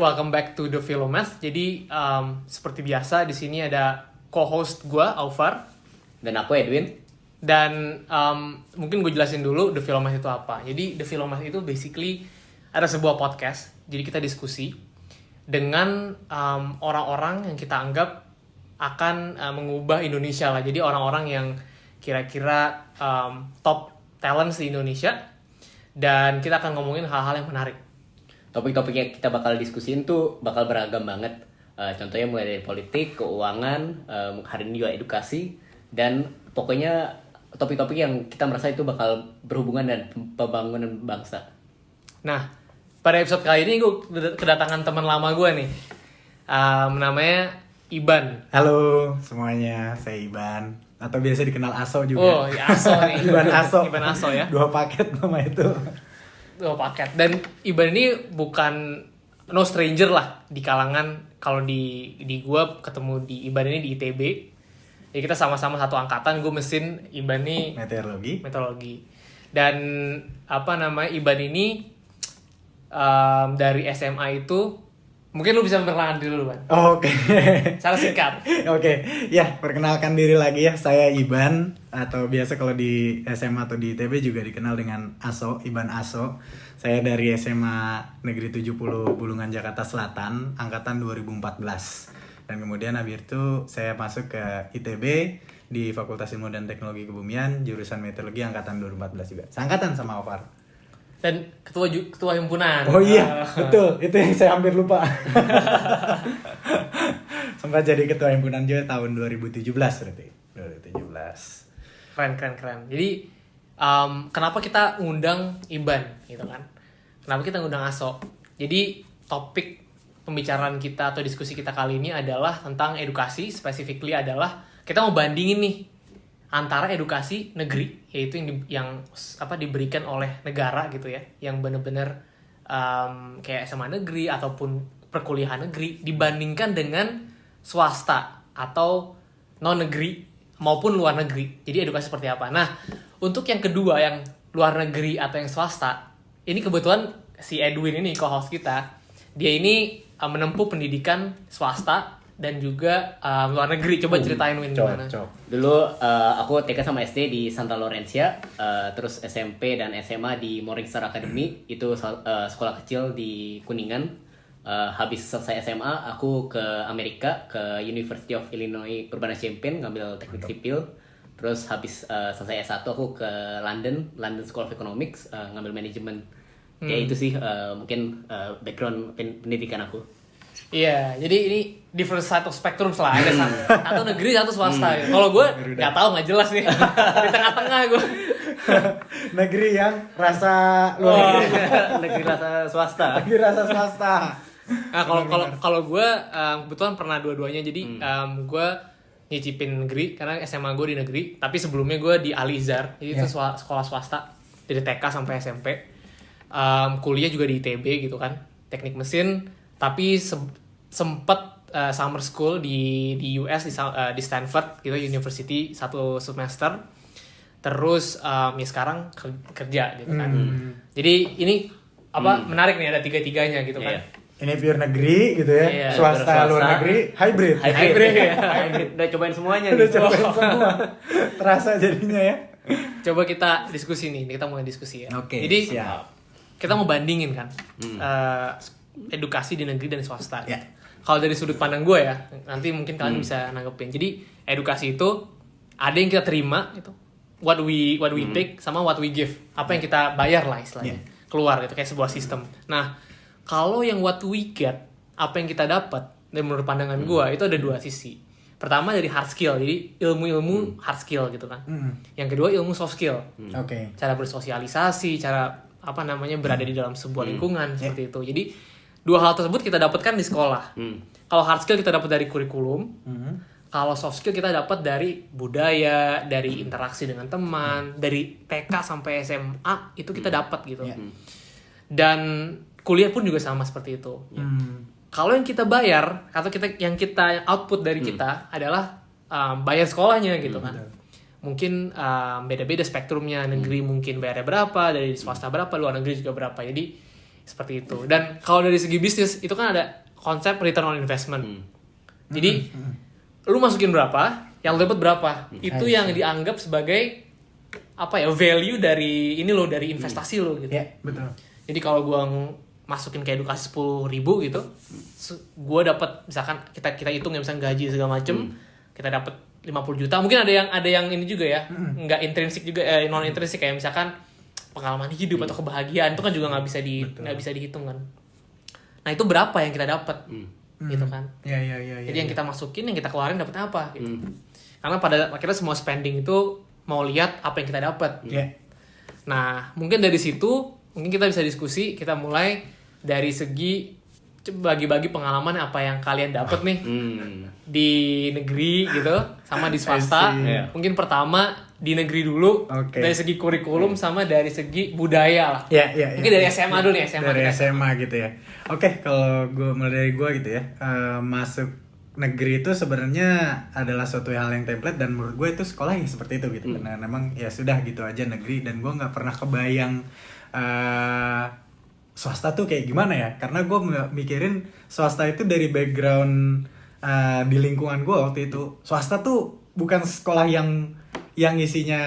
welcome back to The Philomath. Jadi seperti biasa di sini ada co-host gue, Aufar. Dan aku, Edwin. Dan mungkin gue jelasin dulu The Philomath itu apa. Jadi The Philomath itu basically ada sebuah podcast. Jadi kita diskusi dengan orang-orang yang kita anggap akan mengubah Indonesia lah. Jadi orang-orang yang kira-kira top talents di Indonesia. Dan kita akan ngomongin hal-hal yang menarik. Topik-topik yang kita bakal diskusin tuh bakal beragam banget. Contohnya mulai dari politik, keuangan, hari ini juga edukasi, dan pokoknya topik-topik yang kita merasa itu bakal berhubungan dengan pembangunan bangsa. Nah, pada episode kali ini gue kedatangan teman lama gue nih. Namanya Iban. Halo semuanya, saya Iban. Atau biasa dikenal Aso juga. Oh, ya Aso nih. Iban Aso. Iban Aso ya. 2 paket nama itu. 2 paket. Dan Iban ini bukan no stranger lah di kalangan. Kalau di gue ketemu di Iban ini di ITB. Jadi kita sama-sama satu angkatan. Gue mesin, Iban ini meteorologi. Dan Iban ini dari SMA itu, mungkin lu bisa memperkenalkan diri dulu, Ban. Oke. Secara singkat. Oke. Ya, perkenalkan diri lagi ya. Saya Iban, atau biasa kalau di SMA atau di ITB juga dikenal dengan Aso, Iban Aso. Saya dari SMA Negeri 70 Bulungan Jakarta Selatan, angkatan 2014. Dan kemudian habis itu saya masuk ke ITB di Fakultas Ilmu dan Teknologi Kebumian, jurusan Meteorologi angkatan 2014 juga. Seangkatan sama Aufar. Dan ketua himpunan. Oh iya, betul. Itu yang saya hampir lupa. Sempat jadi ketua himpunan juga tahun 2017 berarti. 2017. Keren. Jadi kenapa kita ngundang Iban gitu kan? Kenapa kita ngundang Aso? Jadi topik pembicaraan kita atau diskusi kita kali ini adalah tentang edukasi. Specifically adalah kita mau bandingin nih antara edukasi negeri, yaitu yang diberikan oleh negara gitu ya, yang benar-benar kayak SMA negeri ataupun perkuliahan negeri, dibandingkan dengan swasta atau non negeri maupun luar negeri. Jadi edukasi seperti apa? Nah, untuk yang kedua, yang luar negeri atau yang swasta, ini kebetulan si Edwin ini co-host kita, dia ini menempuh pendidikan swasta dan juga luar negeri. Coba ceritain Win gimana? Dulu aku TK sama SD di Santa Laurencia, terus SMP dan SMA di Morningstar Academy, itu sekolah kecil di Kuningan. Habis selesai SMA aku ke Amerika, ke University of Illinois Urbana-Champaign ngambil teknik sipil. Terus habis selesai S1 aku ke London School of Economics, ngambil manajemen. Ya itu sih mungkin background pendidikan aku. Iya, jadi ini different side of spectrum lah, ada satu negeri, satu swasta. Kalau gue nggak tahu, nggak jelas nih, di tengah-tengah gue. Negeri yang rasa luar negeri. Negeri rasa swasta. Negeri rasa swasta. Nah, kalau gue kebetulan pernah dua-duanya. Jadi gue nyicipin negeri karena SMA gue di negeri, tapi sebelumnya gue di Al-Izhar, jadi itu sekolah swasta dari TK sampai SMP. Kuliah juga di ITB gitu kan, teknik mesin. Tapi sempet summer school di US di Stanford gitu, University 1 semester. Terus ya sekarang kerja gitu kan. Jadi ini menarik nih, ada tiga-tiganya gitu kan. Ini pure negeri gitu ya. Swasta luar negeri, hybrid ya. Udah cobain semuanya. Udah cobain semua. Terasa jadinya ya. Coba kita diskusi nih, kita mulai diskusi ya. Oke, jadi siap. Kita mau bandingin kan edukasi di negeri dan swasta. Ya. Kalau dari sudut pandang gue ya, nanti mungkin kalian bisa nanggepin. Jadi edukasi itu ada yang kita terima itu, what we take sama what we give. Apa yang kita bayar lah istilahnya. Keluar gitu, kayak sebuah sistem. Nah, kalau yang what we get, apa yang kita dapat, dan menurut pandangan gue itu ada 2 sisi. Pertama dari hard skill, jadi ilmu-ilmu hard skill gitu kan. Yang kedua ilmu soft skill. Cara bersosialisasi, cara berada di dalam sebuah lingkungan seperti itu. Jadi 2 hal tersebut kita dapatkan di sekolah. Kalau hard skill kita dapat dari kurikulum. Kalau soft skill kita dapat dari budaya, dari interaksi dengan teman, dari TK sampai SMA itu kita dapat gitu. Dan kuliah pun juga sama seperti itu. Kalau yang kita bayar atau yang kita output dari kita adalah bayar sekolahnya gitu kan. Mungkin beda-beda spektrumnya, negeri mungkin bayarnya berapa, dari swasta berapa, luar negeri juga berapa. Jadi Seperti itu. Dan kalau dari segi bisnis itu kan ada konsep return on investment. Jadi lu masukin berapa, yang lu dapat berapa. Itu yang dianggap sebagai apa ya, value dari ini lo, dari investasi lo gitu. Ya, betul. Jadi kalau gua masukin ke edukasi 10.000 gitu, gua dapat misalkan kita hitung ya, misalkan gaji segala macem, kita dapat 50 juta. Mungkin ada yang ini juga ya, nggak intrinsik juga, non intrinsik, kayak misalkan pengalaman hidup atau kebahagiaan, itu kan juga nggak bisa dihitung kan. Nah itu berapa yang kita dapat, gitu kan? Ya. Jadi yang kita masukin, yang kita keluarin dapat apa? Gitu. Karena pada akhirnya semua spending itu mau lihat apa yang kita dapat. Nah mungkin dari situ mungkin kita bisa diskusi, kita mulai dari segi bagi-bagi pengalaman apa yang kalian dapat nih di negeri gitu sama di swasta. Mungkin pertama di negeri dulu, dari segi kurikulum sama dari segi budaya lah. Mungkin dari SMA dulu nih, dari SMA gitu ya. Oke, kalau gue mulai dari gue gitu ya, masuk negeri itu sebenarnya adalah suatu hal yang template, dan menurut gue itu sekolah yang seperti itu gitu. Karena memang ya sudah gitu aja negeri, dan gue nggak pernah kebayang swasta tuh kayak gimana ya, karena gue mikirin swasta itu dari background di lingkungan gue waktu itu, swasta tuh bukan sekolah yang isinya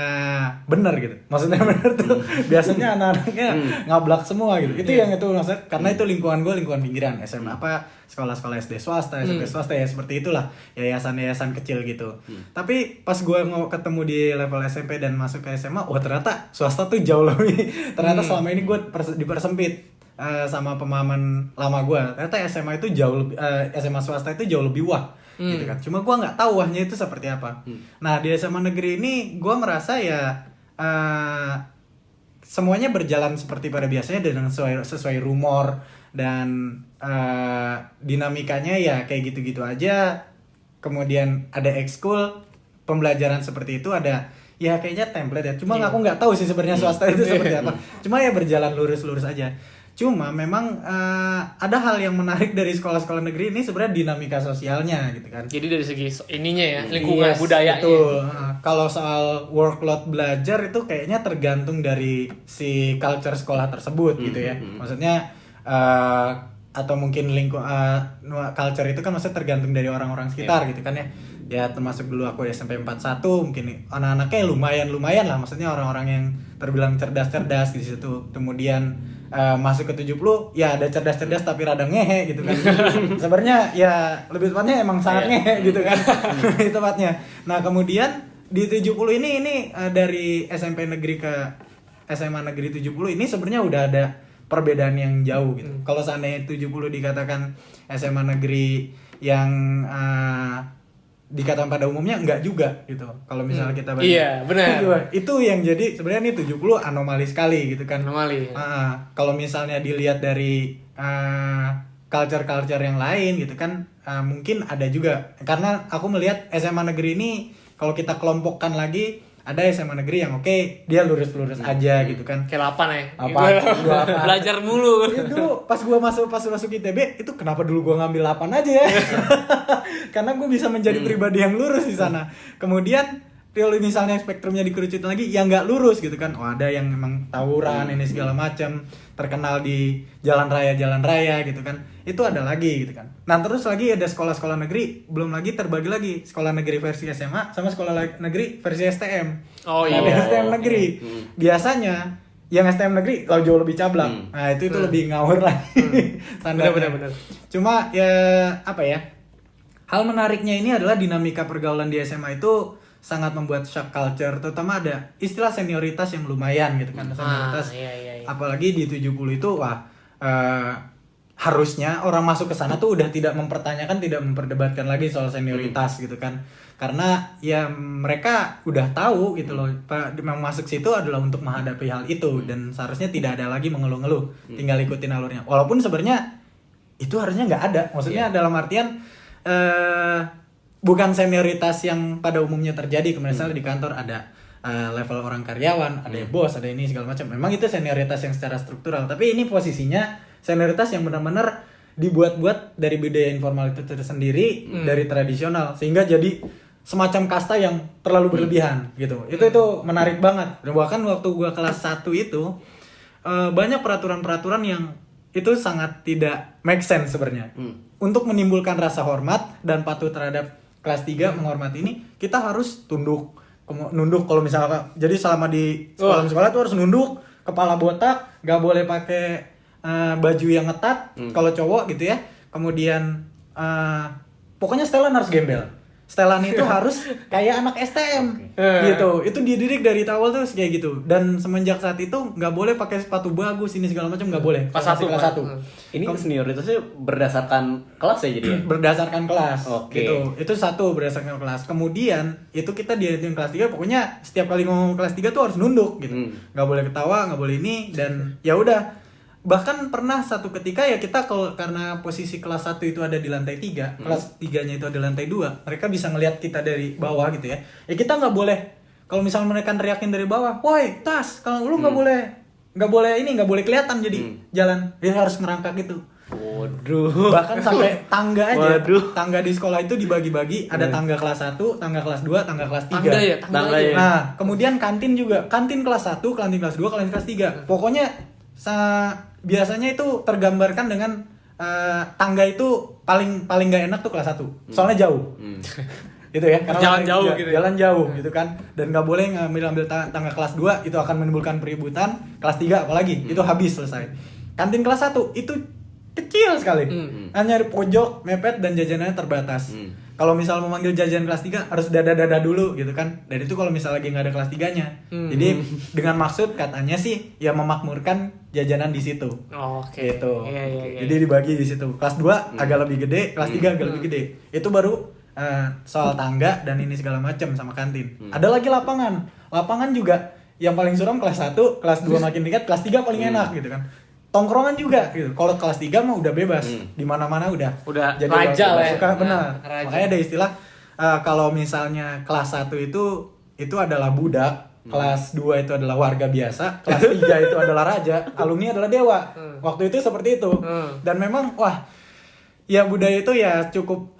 bener gitu, maksudnya bener tuh biasanya anak-anaknya ngablak semua gitu. Itu yang itu maksud, karena itu lingkungan gue lingkungan pinggiran, SMA apa sekolah-sekolah SD swasta, SMP swasta ya seperti itulah, yayasan-yayasan kecil gitu. Tapi pas gue ketemu di level SMP dan masuk ke SMA, wah ternyata swasta tuh jauh lebih ternyata selama ini gue dipersempit sama pemahaman lama gue. Ternyata SMA itu jauh lebih SMA swasta itu jauh lebih wah gitu kan. Cuma gue nggak tahu wahnya itu seperti apa. Nah di SMA negeri ini gue merasa ya semuanya berjalan seperti pada biasanya dengan sesuai rumor, dan dinamikanya ya kayak gitu-gitu aja. Kemudian ada ekskul, pembelajaran seperti itu ada, ya kayaknya template ya. Cuma aku nggak tahu sih sebenarnya swasta itu seperti apa. Cuma ya berjalan lurus-lurus aja. Cuma memang ada hal yang menarik dari sekolah-sekolah negeri ini, sebenarnya dinamika sosialnya gitu kan. Jadi dari segi ininya ya, lingkungan budayanya. Betul. Kalau soal workload belajar itu kayaknya tergantung dari si culture sekolah tersebut gitu ya. Maksudnya atau mungkin culture itu kan maksudnya tergantung dari orang-orang sekitar gitu kan ya. Ya termasuk dulu aku SMP 41, mungkin anak-anaknya lumayan lah, maksudnya orang-orang yang terbilang cerdas-cerdas di situ. Kemudian masuk ke 70, ya ada cerdas-cerdas tapi rada ngehe gitu kan. Sebenarnya ya lebih tepatnya emang sangat ngehe gitu kan. Lebih tepatnya. Nah, kemudian di 70 ini dari SMP negeri ke SMA negeri 70 ini sebenarnya udah ada perbedaan yang jauh gitu. Kalau seandainya 70 dikatakan SMA negeri yang dikatakan pada umumnya, enggak juga gitu. Kalau misalnya kita banding. Iya, benar. Itu yang jadi sebenarnya nih 70 anomali sekali gitu kan. Anomali. Kalau misalnya dilihat dari culture-culture yang lain gitu kan, mungkin ada juga. Karena aku melihat SMA negeri ini kalau kita kelompokkan lagi, ada SMA negeri yang dia lurus-lurus aja gitu kan. Kayak 8 ya. Apa? Belajar mulu. Ya, dulu pas masuk ITB itu kenapa dulu gua ngambil 8 aja ya? Karena gue bisa menjadi pribadi yang lurus di sana. Kemudian kalau misalnya spektrumnya dikerucutin lagi, ya nggak lurus gitu kan. Oh, ada yang memang tawuran ini segala macam, terkenal di jalan raya gitu kan. Itu ada lagi gitu kan. Nah, terus lagi ada sekolah-sekolah negeri, belum lagi terbagi lagi sekolah negeri versi SMA sama sekolah negeri versi STM. Oh iya. Nah, STM negeri biasanya yang STM negeri kalau jauh lebih cablak. Nah, itu lebih ngawur lagi. Benar. Cuma ya apa ya? Hal menariknya ini adalah dinamika pergaulan di SMA itu sangat membuat shock culture, terutama ada istilah senioritas yang lumayan gitu kan. Senioritas. Iya. Apalagi di 70 itu harusnya orang masuk ke sana tuh udah tidak mempertanyakan, tidak memperdebatkan lagi soal senioritas gitu kan. Karena ya mereka udah tahu gitu loh, memang masuk situ adalah untuk menghadapi hal itu, dan seharusnya tidak ada lagi mengeluh-ngeluh, tinggal ikutin alurnya. Walaupun sebenarnya itu harusnya nggak ada, maksudnya dalam artian bukan senioritas yang pada umumnya terjadi. Misalnya di kantor ada level orang karyawan, ada bos, ada ini segala macam. Memang itu senioritas yang secara struktural, tapi ini posisinya senioritas yang benar-benar dibuat-buat dari budaya informal itu tersendiri, dari tradisional, sehingga jadi semacam kasta yang terlalu berlebihan gitu. Itu menarik banget. Dan bahkan waktu gua kelas 1 itu banyak peraturan-peraturan yang itu sangat tidak make sense sebenarnya. Untuk menimbulkan rasa hormat dan patuh terhadap kelas 3 menghormati ini, kita harus nunduk kalau misalnya. Jadi selama di sekolah itu harus nunduk, kepala botak, nggak boleh pakai baju yang ketat kalau cowok gitu ya. Kemudian pokoknya setelan harus gembel. Setelan itu harus kayak anak STM gitu. Itu dididik dari awal tuh kayak gitu. Dan semenjak saat itu nggak boleh pakai sepatu bagus ini segala macam, nggak boleh. Kelas 1. Ini senioritasnya berdasarkan kelas ya jadi ya? Berdasarkan kelas. Oke. Gitu. Itu satu berdasarkan kelas. Kemudian itu kita di kelas 3 pokoknya setiap kali ngomong kelas 3 tuh harus nunduk gitu. Nggak boleh ketawa, nggak boleh ini, dan ya udah. Bahkan pernah satu ketika ya kita karena posisi kelas 1 itu ada di lantai 3, kelas 3-nya itu ada di lantai 2, mereka bisa ngelihat kita dari bawah gitu ya. Ya kita nggak boleh, kalau misalnya mereka teriakin dari bawah, woi tas, kalau lu nggak boleh kelihatan jadi jalan, dia harus ngerangkak gitu. Waduh. Bahkan sampai tangga aja. Waduh. Tangga di sekolah itu dibagi-bagi, ada tangga kelas 1, tangga kelas 2, tangga kelas 3. Tangga ya. Nah, kemudian kantin juga. Kantin kelas 1, kantin kelas 2, kantin kelas 3. Pokoknya biasanya itu tergambarkan dengan tangga itu paling nggak enak tuh kelas 1. Soalnya jauh. Gitu ya, karena Jalan jauh gitu ya. Jalan jauh gitu kan. Dan nggak boleh ngambil tangga kelas 2, itu akan menimbulkan keributan. Kelas 3 apalagi, itu habis selesai. Kantin kelas 1 itu kecil sekali. Hanya di pojok, mepet, dan jajanannya terbatas. Kalau misal memanggil jajan kelas 3 harus dada dulu gitu kan. Dan itu kalau misal lagi nggak ada kelas 3-nya. Jadi dengan maksud katanya sih ya memakmurkan jajanan di situ. Oke. Gitu. Iya. Jadi dibagi di situ. Kelas 2 agak lebih gede, kelas 3 agak lebih gede. Itu baru soal tangga dan ini segala macam sama kantin. Ada lagi lapangan. Lapangan juga yang paling suram kelas 1, kelas 2 makin tingkat, kelas 3 paling enak gitu kan. Tongkrongan juga gitu. Kalau kelas 3 mah udah bebas. Di mana-mana udah Jadi raja lah ya. Suka, benar. Raja. Makanya ada istilah kalau misalnya kelas 1 itu adalah budak, kelas 2 itu adalah warga biasa, kelas 3 itu adalah raja, alumni adalah dewa. Waktu itu seperti itu. Dan memang ya budaya itu ya cukup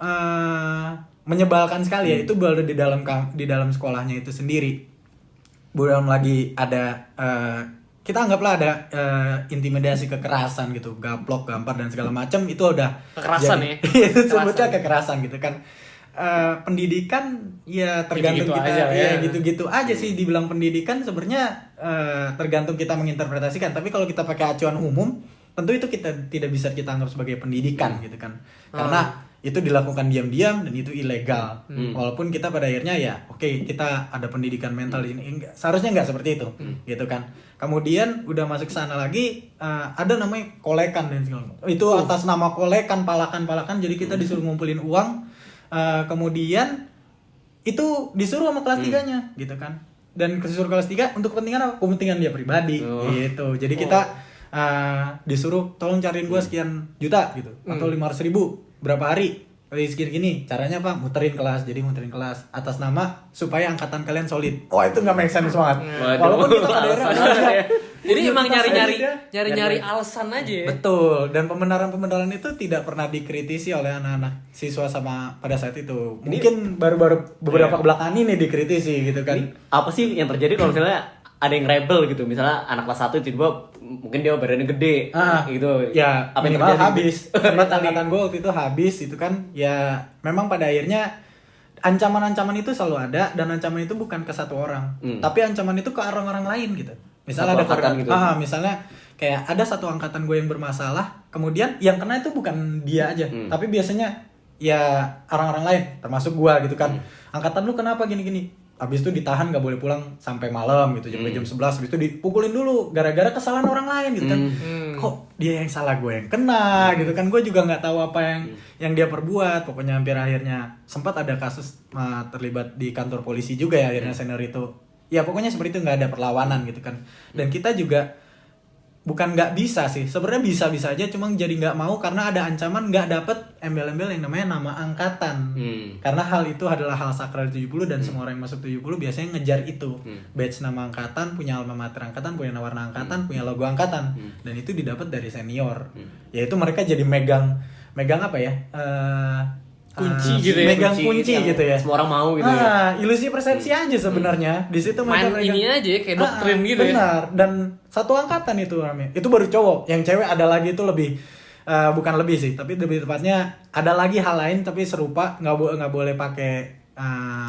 menyebalkan sekali ya. Itu baru di dalam sekolahnya itu sendiri. Belum lagi ada kita anggaplah ada intimidasi, kekerasan gitu, gaplok, gampar dan segala macam, itu udah kekerasan ya. Itu sebutnya kekerasan gitu kan. Pendidikan ya tergantung gitu-gitu kita aja, ya. gitu-gitu aja sih dibilang pendidikan sebenarnya tergantung kita menginterpretasikan. Tapi kalau kita pakai acuan umum, tentu itu kita tidak bisa kita anggap sebagai pendidikan gitu kan. Karena itu dilakukan diam-diam dan itu ilegal. Walaupun kita pada akhirnya ya oke, kita ada pendidikan mental di sini. Seharusnya nggak seperti itu gitu kan. Kemudian udah masuk sana lagi ada namanya kolekan dan segala macam. Itu atas nama kolekan, palakan. Jadi kita disuruh ngumpulin uang. Kemudian itu disuruh sama kelas 3-nya gitu kan. Dan disuruh kelas 3 untuk kepentingan apa? Kepentingan dia pribadi gitu. Jadi kita disuruh tolong cariin gue sekian juta gitu atau 500.000 berapa hari sekian gini. Caranya apa? Muterin kelas atas nama supaya angkatan kalian solid. Wah, itu nggak make sense banget. Walaupun kita pada akhirnya jadi emang nyari alasan aja ya. Betul. Dan pembenaran itu tidak pernah dikritisi oleh anak-anak siswa sama pada saat itu. Mungkin baru-baru beberapa belakangan ini dikritisi gitu kan. Ini apa sih yang terjadi kalau misalnya ada yang rebel gitu, misalnya anak kelas 1 tiba-tiba mungkin dia badannya gede gitu. Ya apa yang minimal terjadi? habis. Angkatan gue waktu itu habis itu kan. Ya memang pada akhirnya ancaman-ancaman itu selalu ada, dan ancaman itu bukan ke satu orang, tapi ancaman itu ke orang-orang lain gitu. Misalnya satu ada gitu. misalnya kayak ada satu angkatan gue yang bermasalah, kemudian yang kena itu bukan dia aja, tapi biasanya ya orang-orang lain, termasuk gue gitu kan. Angkatan lu kenapa gini-gini? Habis itu ditahan, gak boleh pulang sampai malam gitu, jam 11. Habis itu dipukulin dulu gara-gara kesalahan orang lain gitu kan. Kok dia yang salah, gue yang kena gitu kan. Gue juga nggak tahu apa yang dia perbuat. Pokoknya hampir akhirnya sempat ada kasus terlibat di kantor polisi juga ya akhirnya senior itu. Ya pokoknya seperti itu, nggak ada perlawanan gitu kan. Dan kita juga bukan nggak bisa sih, sebenarnya bisa-bisa aja, cuma jadi nggak mau karena ada ancaman nggak dapet embel-embel yang namanya nama angkatan. Karena hal itu adalah hal sakral 70 dan semua orang yang masuk 70 biasanya ngejar itu. Badge nama angkatan, punya alma mater angkatan, punya warna angkatan, punya logo angkatan. Dan itu didapat dari senior. Yaitu mereka jadi megang apa ya? Kunci gitu ya, megang kunci yang gitu ya. semua orang mau gitu ya. Ilusi persepsi aja sebenarnya. Di situ Main mereka ini aja ya, kayak doktrin gitu ya. benar. Dan satu angkatan itu rame. Itu baru cowok. Yang cewek ada lagi itu lebih bukan lebih sih, tapi lebih tepatnya ada lagi hal lain tapi serupa, nggak boleh pakai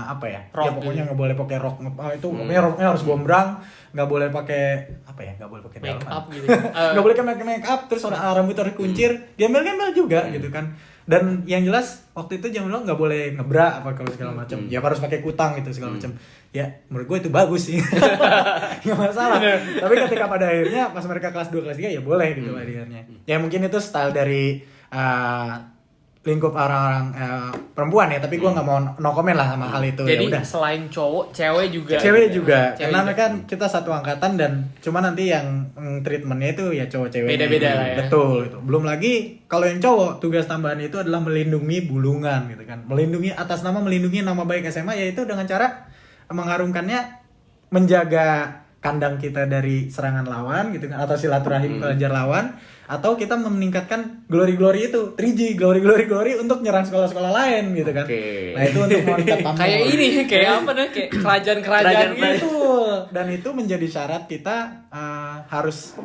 apa ya? Rock Ya pokoknya gitu. nggak boleh pakai rok. Itu pokoknya roknya harus gombrang, nggak boleh pakai apa ya? Nggak boleh pakai Make dalaman. up gitu. Nggak boleh pakai make up, terus rambut harus kuncir, gembel-gembel juga gitu kan. Dan yang jelas waktu itu zaman dulu nggak boleh ngebra apa kalau segala macam. Ya harus pakai kutang gitu segala macam. Ya menurut gue itu bagus sih. Nggak masalah. Tapi ketika pada akhirnya pas mereka kelas 2 kelas 3 ya boleh gitu akhirnya. Ya mungkin itu style dari lingkup orang-orang perempuan ya, tapi gue nggak mau no comment lah sama hal itu. Jadi Ya udah. selain cowok, cewek juga. Cewek juga, Cewek karena juga. kan kita satu angkatan dan cuma nanti yang treatmentnya itu ya cowok cewek. Beda-beda lah ya. Betul itu. Belum lagi kalau yang cowok tugas tambahan itu adalah melindungi bulungan gitu kan, melindungi atas nama melindungi nama baik SMA, yaitu dengan cara mengharumkannya, menjaga kandang kita dari serangan lawan gitu kan, atau silaturahim pelajar lawan, atau kita meningkatkan glory itu 3G glory untuk nyerang sekolah-sekolah lain gitu kan. Oke. Nah itu untuk monitor pamor. Kayak ini, kayak apa nih? Kayak kerajaan-kerajaan gitu. Betul. Dan itu menjadi syarat kita harus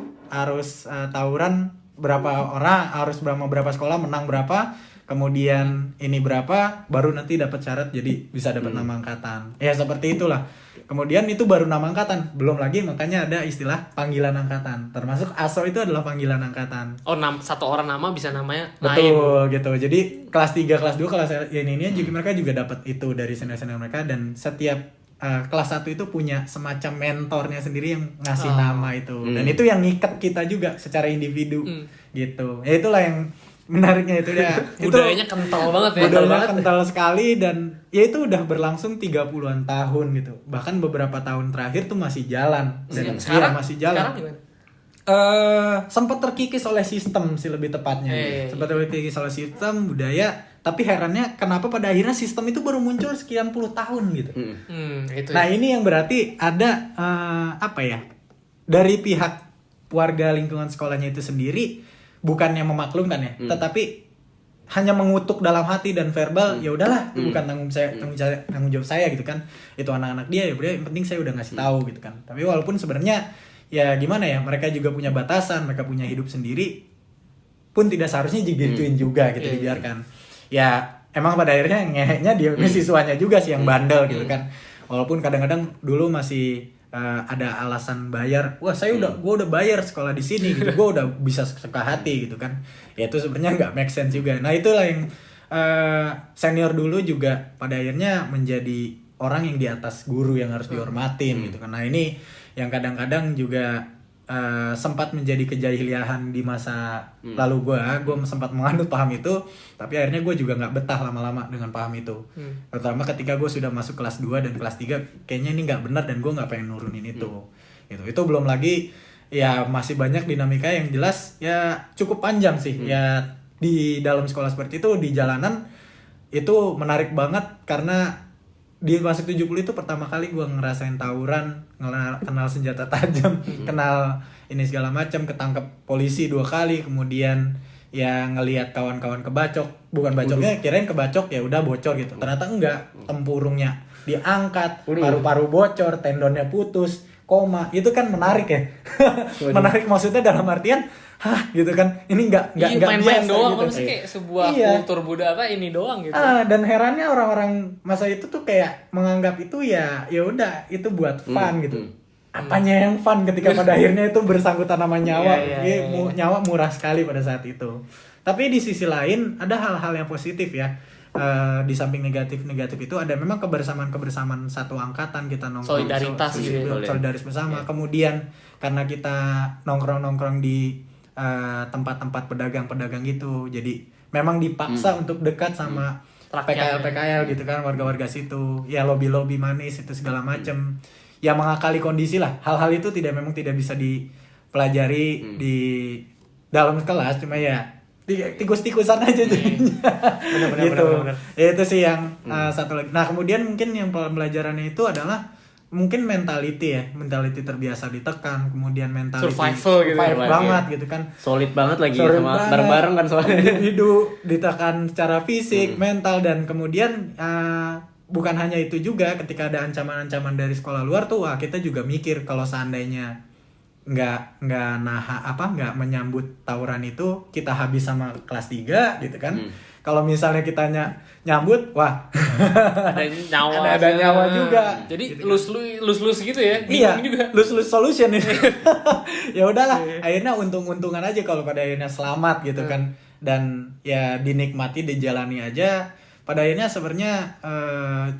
tawuran berapa orang, harus berapa sekolah menang berapa, kemudian ini berapa, baru nanti dapat syarat jadi bisa dapat nama angkatan. Ya seperti itulah. Kemudian itu baru nama angkatan, belum lagi makanya ada istilah panggilan angkatan. Termasuk ASO itu adalah panggilan angkatan. Oh, satu orang nama bisa namanya lain. Betul gitu. Jadi kelas 3, kelas 2, kelas ini juga mereka juga dapat itu dari senior-senior mereka, dan setiap kelas 1 itu punya semacam mentornya sendiri yang ngasih nama itu. Dan itu yang ngikat kita juga secara individu gitu. Ya itulah yang menariknya itu ya. Budayanya kental banget ya. Budayanya kental sekali, dan ya itu udah berlangsung 30-an tahun gitu. Bahkan beberapa tahun terakhir tuh masih jalan. Dan Sekarang masih jalan. Sekarang gimana? Sempat terkikis oleh sistem sih lebih tepatnya. Sempat terkikis oleh sistem budaya, tapi herannya kenapa pada akhirnya sistem itu baru muncul sekian puluh tahun gitu. Itu Nah ya. ini yang berarti ada apa ya, dari pihak warga lingkungan sekolahnya itu sendiri bukannya memaklumkan ya, tetapi hanya mengutuk dalam hati dan verbal. Ya udahlah, itu bukan tanggung jawab saya gitu kan, itu anak-anak dia, ya udah yang penting saya udah ngasih tahu gitu kan. Tapi walaupun sebenarnya ya gimana ya, mereka juga punya batasan, mereka punya hidup sendiri, pun tidak seharusnya digituin juga gitu, dibiarkan. Ya emang pada akhirnya ngeheknya dia siswanya juga sih yang bandel gitu kan. Walaupun kadang-kadang dulu masih ada alasan bayar. Wah, gue udah bayar sekolah di sini gitu. Gue udah bisa suka hati gitu kan. Ya itu sebenarnya nggak make sense juga. Nah, itulah yang senior dulu juga pada akhirnya menjadi orang yang di atas guru yang harus dihormatin gitu kan. Nah, ini yang kadang-kadang juga sempat menjadi kejahiliahan di masa lalu gue sempat menganut paham itu, tapi akhirnya gue juga nggak betah lama-lama dengan paham itu. Terutama ketika gue sudah masuk kelas 2 dan kelas 3, kayaknya ini nggak benar dan gue nggak pengen nurunin itu. Itu belum lagi ya masih banyak dinamika yang jelas ya cukup panjang sih. Ya di dalam sekolah seperti itu, di jalanan itu menarik banget karena di masuk 70 itu pertama kali gue ngerasain tawuran, kenal senjata tajam, kenal ini segala macam, ketangkep polisi 2 kali, kemudian ya ngelihat kawan-kawan kebacok, bukan bacoknya kirain kebacok ya udah bocor gitu, ternyata enggak, tempurungnya diangkat, paru-paru bocor, tendonnya putus, koma. Itu kan menarik ya. Menarik maksudnya dalam artian gitu kan, ini nggak main-main biasa doang, gitu. maksudnya kayak sebuah kultur budaya apa ini doang gitu. Dan herannya orang-orang masa itu tuh kayak menganggap itu ya udah itu buat fun gitu. Apanya yang fun ketika pada akhirnya itu bersangkutan sama nyawa. Nyawa murah sekali pada saat itu. Tapi di sisi lain ada hal-hal yang positif ya. Di samping negatif itu ada memang kebersamaan satu angkatan, kita nongkrong solidaritas bersama. Kemudian karena kita nongkrong di tempat-tempat pedagang gitu, jadi memang dipaksa untuk dekat sama PKL gitu kan, warga-warga situ, ya lobby manis itu segala macem, ya mengakali kondisi lah. Hal-hal itu memang tidak bisa dipelajari di dalam kelas, cuma ya tikus-tikusan aja jadinya. Gitu. Ya itu sih yang satu lagi. Nah kemudian mungkin yang pembelajarannya itu adalah mungkin mentality terbiasa ditekan, kemudian mentality Survival gitu. survive banget gitu kan. Solid banget lagi Solid sama banget. bareng-bareng kan soalnya. Hidup ditekan secara fisik, mental, dan kemudian bukan hanya itu juga, ketika ada ancaman-ancaman dari sekolah luar tuh, wah kita juga mikir kalau seandainya nggak menyambut tawuran itu, kita habis sama kelas 3 gitu kan. Kalau misalnya kita nyambut, wah Ada nyawa. ada nyawa juga. Jadi Gitu kan. lose juga ya. Iya, Bingung juga. lose solution ini. Ya udahlah, akhirnya untung-untungan aja kalau pada akhirnya selamat gitu kan. Dan ya dinikmati, dijalani aja. Pada akhirnya sebenarnya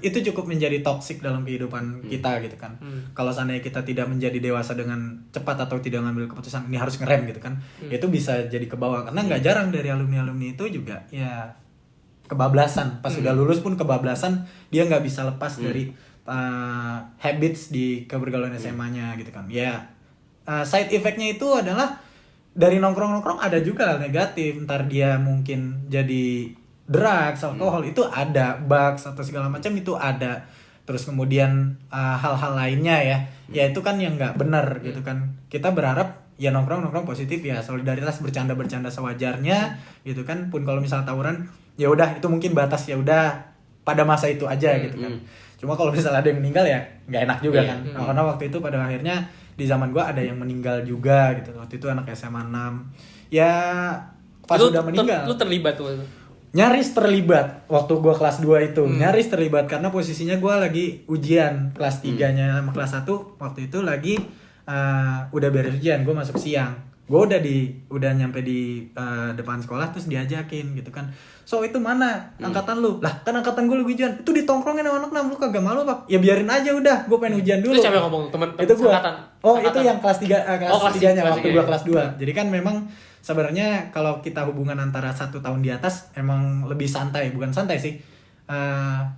itu cukup menjadi toksik dalam kehidupan kita gitu kan. Kalau seandainya kita tidak menjadi dewasa dengan cepat atau tidak ngambil keputusan ini harus ngerem gitu kan, itu bisa jadi kebawa. Karena nggak jarang dari alumni itu juga ya kebablasan. Pas sudah lulus pun kebablasan, dia nggak bisa lepas dari habits di kebergaulan SMA-nya gitu kan. Ya side effect-nya itu adalah dari nongkrong-nongkrong ada juga hal negatif. Ntar dia mungkin jadi drugs, alkohol, itu ada, bugs atau segala macam itu ada. Terus kemudian hal-hal lainnya ya itu kan yang nggak benar gitu kan. Kita berharap ya nongkrong positif ya, solidaritas, bercanda sewajarnya gitu kan. Pun kalau misal tawuran ya udah itu mungkin batas, ya udah pada masa itu aja gitu kan. Cuma kalau misalnya ada yang meninggal ya nggak enak juga kan. Nah, karena waktu itu pada akhirnya di zaman gua ada yang meninggal juga gitu. Waktu itu anak SMA 6. Ya pas udah meninggal. Lu terlibat tuh. Nyaris terlibat waktu gua kelas 2 itu. Nyaris terlibat karena posisinya gua lagi ujian kelas 3-nya sama kelas 1 waktu itu lagi udah beres ujian, gua masuk siang. Gua udah nyampe di depan sekolah, terus diajakin gitu kan. So itu mana angkatan lu? Lah kan angkatan gua lagi ujian. Itu ditongkrongin sama anak-anak, lu kagak malu apa? Ya biarin aja udah, gua pengen ujian dulu. Itu siapa yang ngomong? Temen Itu gua. angkatan? Oh, Angkatan. itu yang kelas 3 kelas 3-nya waktu tiga. gua kelas 2. Jadi kan memang sebenarnya kalau kita hubungan antara 1 tahun di atas emang lebih santai, bukan santai sih,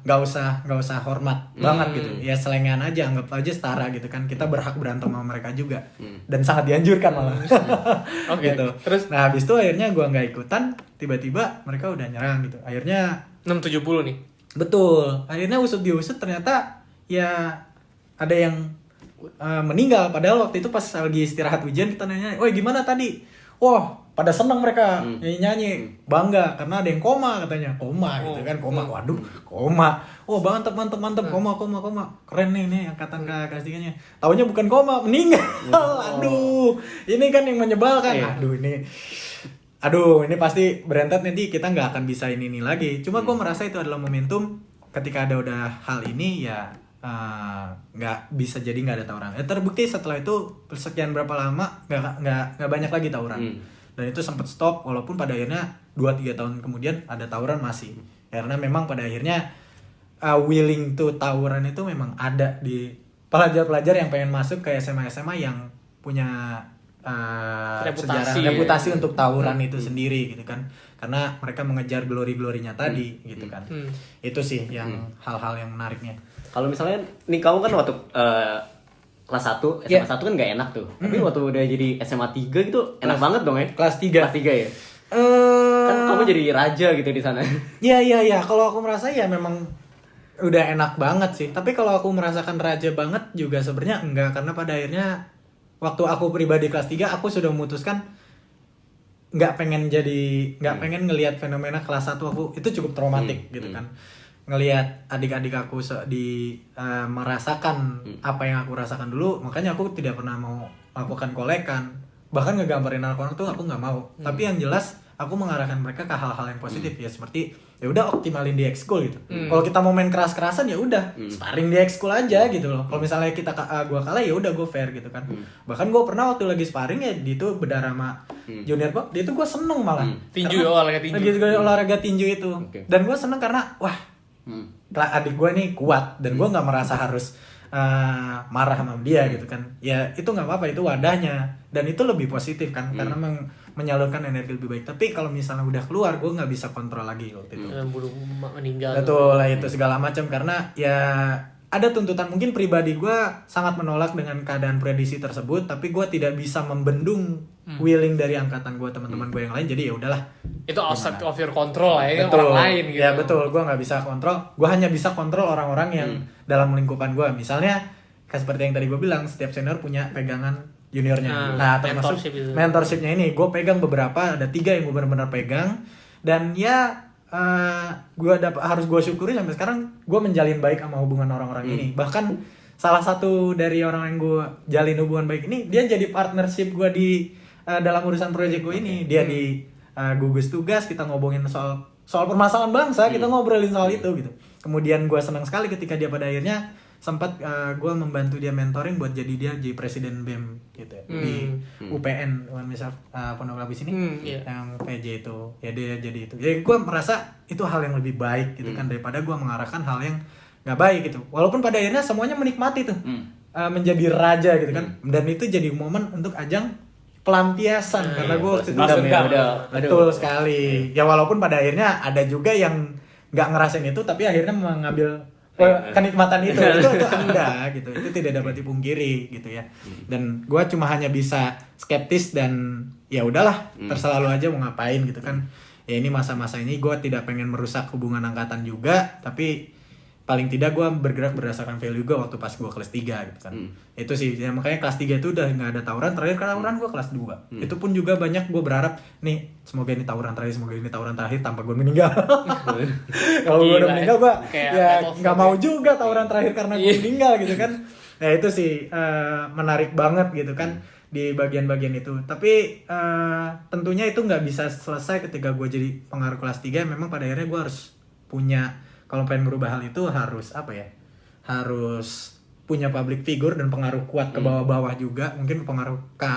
nggak usah hormat banget gitu ya, selengean aja, anggap aja setara gitu kan. Kita berhak berantem sama mereka juga dan sangat dianjurkan malah. Oke, Gitu. terus? Nah habis itu akhirnya gua nggak ikutan, tiba-tiba mereka udah nyerang gitu. Akhirnya 670 nih. betul, akhirnya usut ternyata ya ada yang meninggal. Padahal waktu itu pas lagi istirahat ujian kita nanya, "Woi gimana tadi?" Wah, pada seneng mereka nyanyi bangga karena ada yang koma katanya. Koma gitu kan, koma. Waduh, koma. Oh, mantep koma. Keren nih angkatan kelas 3-nya. Taunya bukan koma, meninggal. Aduh, ini kan yang menyebalkan. Aduh, ini pasti berentet, nanti kita nggak akan bisa ini lagi. Cuma gue merasa itu adalah momentum ketika ada udah hal ini ya nggak bisa jadi nggak ada tawuran. Terbukti setelah itu sekian berapa lama nggak banyak lagi tawuran. Dan itu sempat stop, walaupun pada akhirnya 2-3 tahun kemudian ada tawuran masih. Karena memang pada akhirnya willing to tawuran itu memang ada di pelajar-pelajar yang pengen masuk ke SMA yang punya reputasi untuk tawuran itu sendiri gitu kan. Karena mereka mengejar glory-glorynya tadi gitu kan. Itu sih yang hal-hal yang menariknya. Kalau misalnya nih kamu kan waktu kelas 1, SMA 1 kan gak enak tuh. Tapi waktu udah jadi SMA 3 gitu enak banget dong ya. Kelas 3. Kelas 3 ya. Kan kamu jadi raja gitu di sana. Iya. Kalau aku merasa ya memang udah enak banget sih. Tapi kalau aku merasakan raja banget juga sebenarnya enggak, karena pada akhirnya waktu aku pribadi kelas 3 aku sudah memutuskan nggak pengen ngelihat fenomena kelas 1 aku itu cukup traumatik gitu kan. Ngelihat adik-adik aku merasakan apa yang aku rasakan dulu, makanya aku tidak pernah mau melakukan kolekan, bahkan ngegambarin anak orang tuh aku nggak mau. Tapi yang jelas aku mengarahkan mereka ke hal-hal yang positif ya, seperti ya udah optimalin di ekskul gitu. Kalau kita mau main keras-kerasan ya udah sparring di ekskul aja gitu loh. Kalau misalnya gua kalah ya udah gua fair gitu kan. Bahkan gua pernah waktu lagi sparring ya itu bedara sama junior gua, dia tuh gua seneng malah. Tinju, olahraga tinju. Lagi olahraga tinju itu. Dan gua seneng karena wah, adik gue nih kuat dan gue nggak merasa harus marah sama dia gitu kan. Ya itu nggak apa-apa, itu wadahnya dan itu lebih positif kan, karena menyalurkan energi lebih baik. Tapi kalau misalnya udah keluar, gue nggak bisa kontrol lagi waktu itu. Belum meninggal. Betul lah, itu segala macam, karena ya ada tuntutan. Mungkin pribadi gue sangat menolak dengan keadaan prediksi tersebut, tapi gue tidak bisa membendung willing dari angkatan gue, teman-teman gue yang lain. Jadi ya udahlah, itu outside of your control ya, betul. orang lain gitu. Ya betul, gue nggak bisa kontrol. Gue hanya bisa kontrol orang-orang yang dalam lingkupan gue. Misalnya seperti yang tadi gue bilang, setiap senior punya pegangan juniornya. Nah, termasuk mentorship itu. mentorshipnya ini, gue pegang beberapa, ada 3 yang gue benar-benar pegang, dan ya harus gue syukuri sampai sekarang gue menjalin baik sama hubungan orang-orang ini. Bahkan salah satu dari orang yang gue jalin hubungan baik ini, dia jadi partnership gue di dalam urusan proyek gue ini. Dia di gugus tugas, kita ngomongin soal permasalahan bangsa, kita ngobrolin soal itu gitu. Kemudian gue senang sekali ketika dia pada akhirnya sempat gue membantu dia mentoring buat jadi presiden BEM gitu ya, di UPN misal Pondok Labu sini yang PJ itu ya, dia jadi itu. Jadi gue merasa itu hal yang lebih baik gitu kan, daripada gue mengarahkan hal yang nggak baik gitu. Walaupun pada akhirnya semuanya menikmati tuh menjadi raja gitu kan, dan itu jadi momen untuk ajang pelampiasan karena gue waktu itu betul sekali ya. Walaupun pada akhirnya ada juga yang nggak ngerasain itu tapi akhirnya mengambil kenikmatan itu ada gitu, itu tidak dapat dipungkiri gitu ya. Dan gue cuma hanya bisa skeptis dan ya udahlah, terserah lu aja mau ngapain gitu kan ya. Ini masa-masa ini gue tidak pengen merusak hubungan angkatan juga, tapi paling tidak gue bergerak berdasarkan value gue waktu pas gue kelas 3 gitu kan. Itu sih ya, makanya kelas 3 itu udah nggak ada tawuran. Terakhir tawuran gue kelas 2. Itu pun juga banyak gue berharap nih, semoga ini tawuran terakhir tanpa gue meninggal. Kalau gue udah meninggal gue ya nggak mau juga tawuran terakhir karena gue meninggal gitu kan. Nah itu sih menarik banget gitu kan di bagian-bagian itu. Tapi tentunya itu nggak bisa selesai ketika gue jadi pengaruh kelas 3. Memang pada akhirnya gue harus punya, kalau pengen merubah hal itu harus harus punya public figure dan pengaruh kuat ke bawah-bawah juga. Mungkin pengaruh ke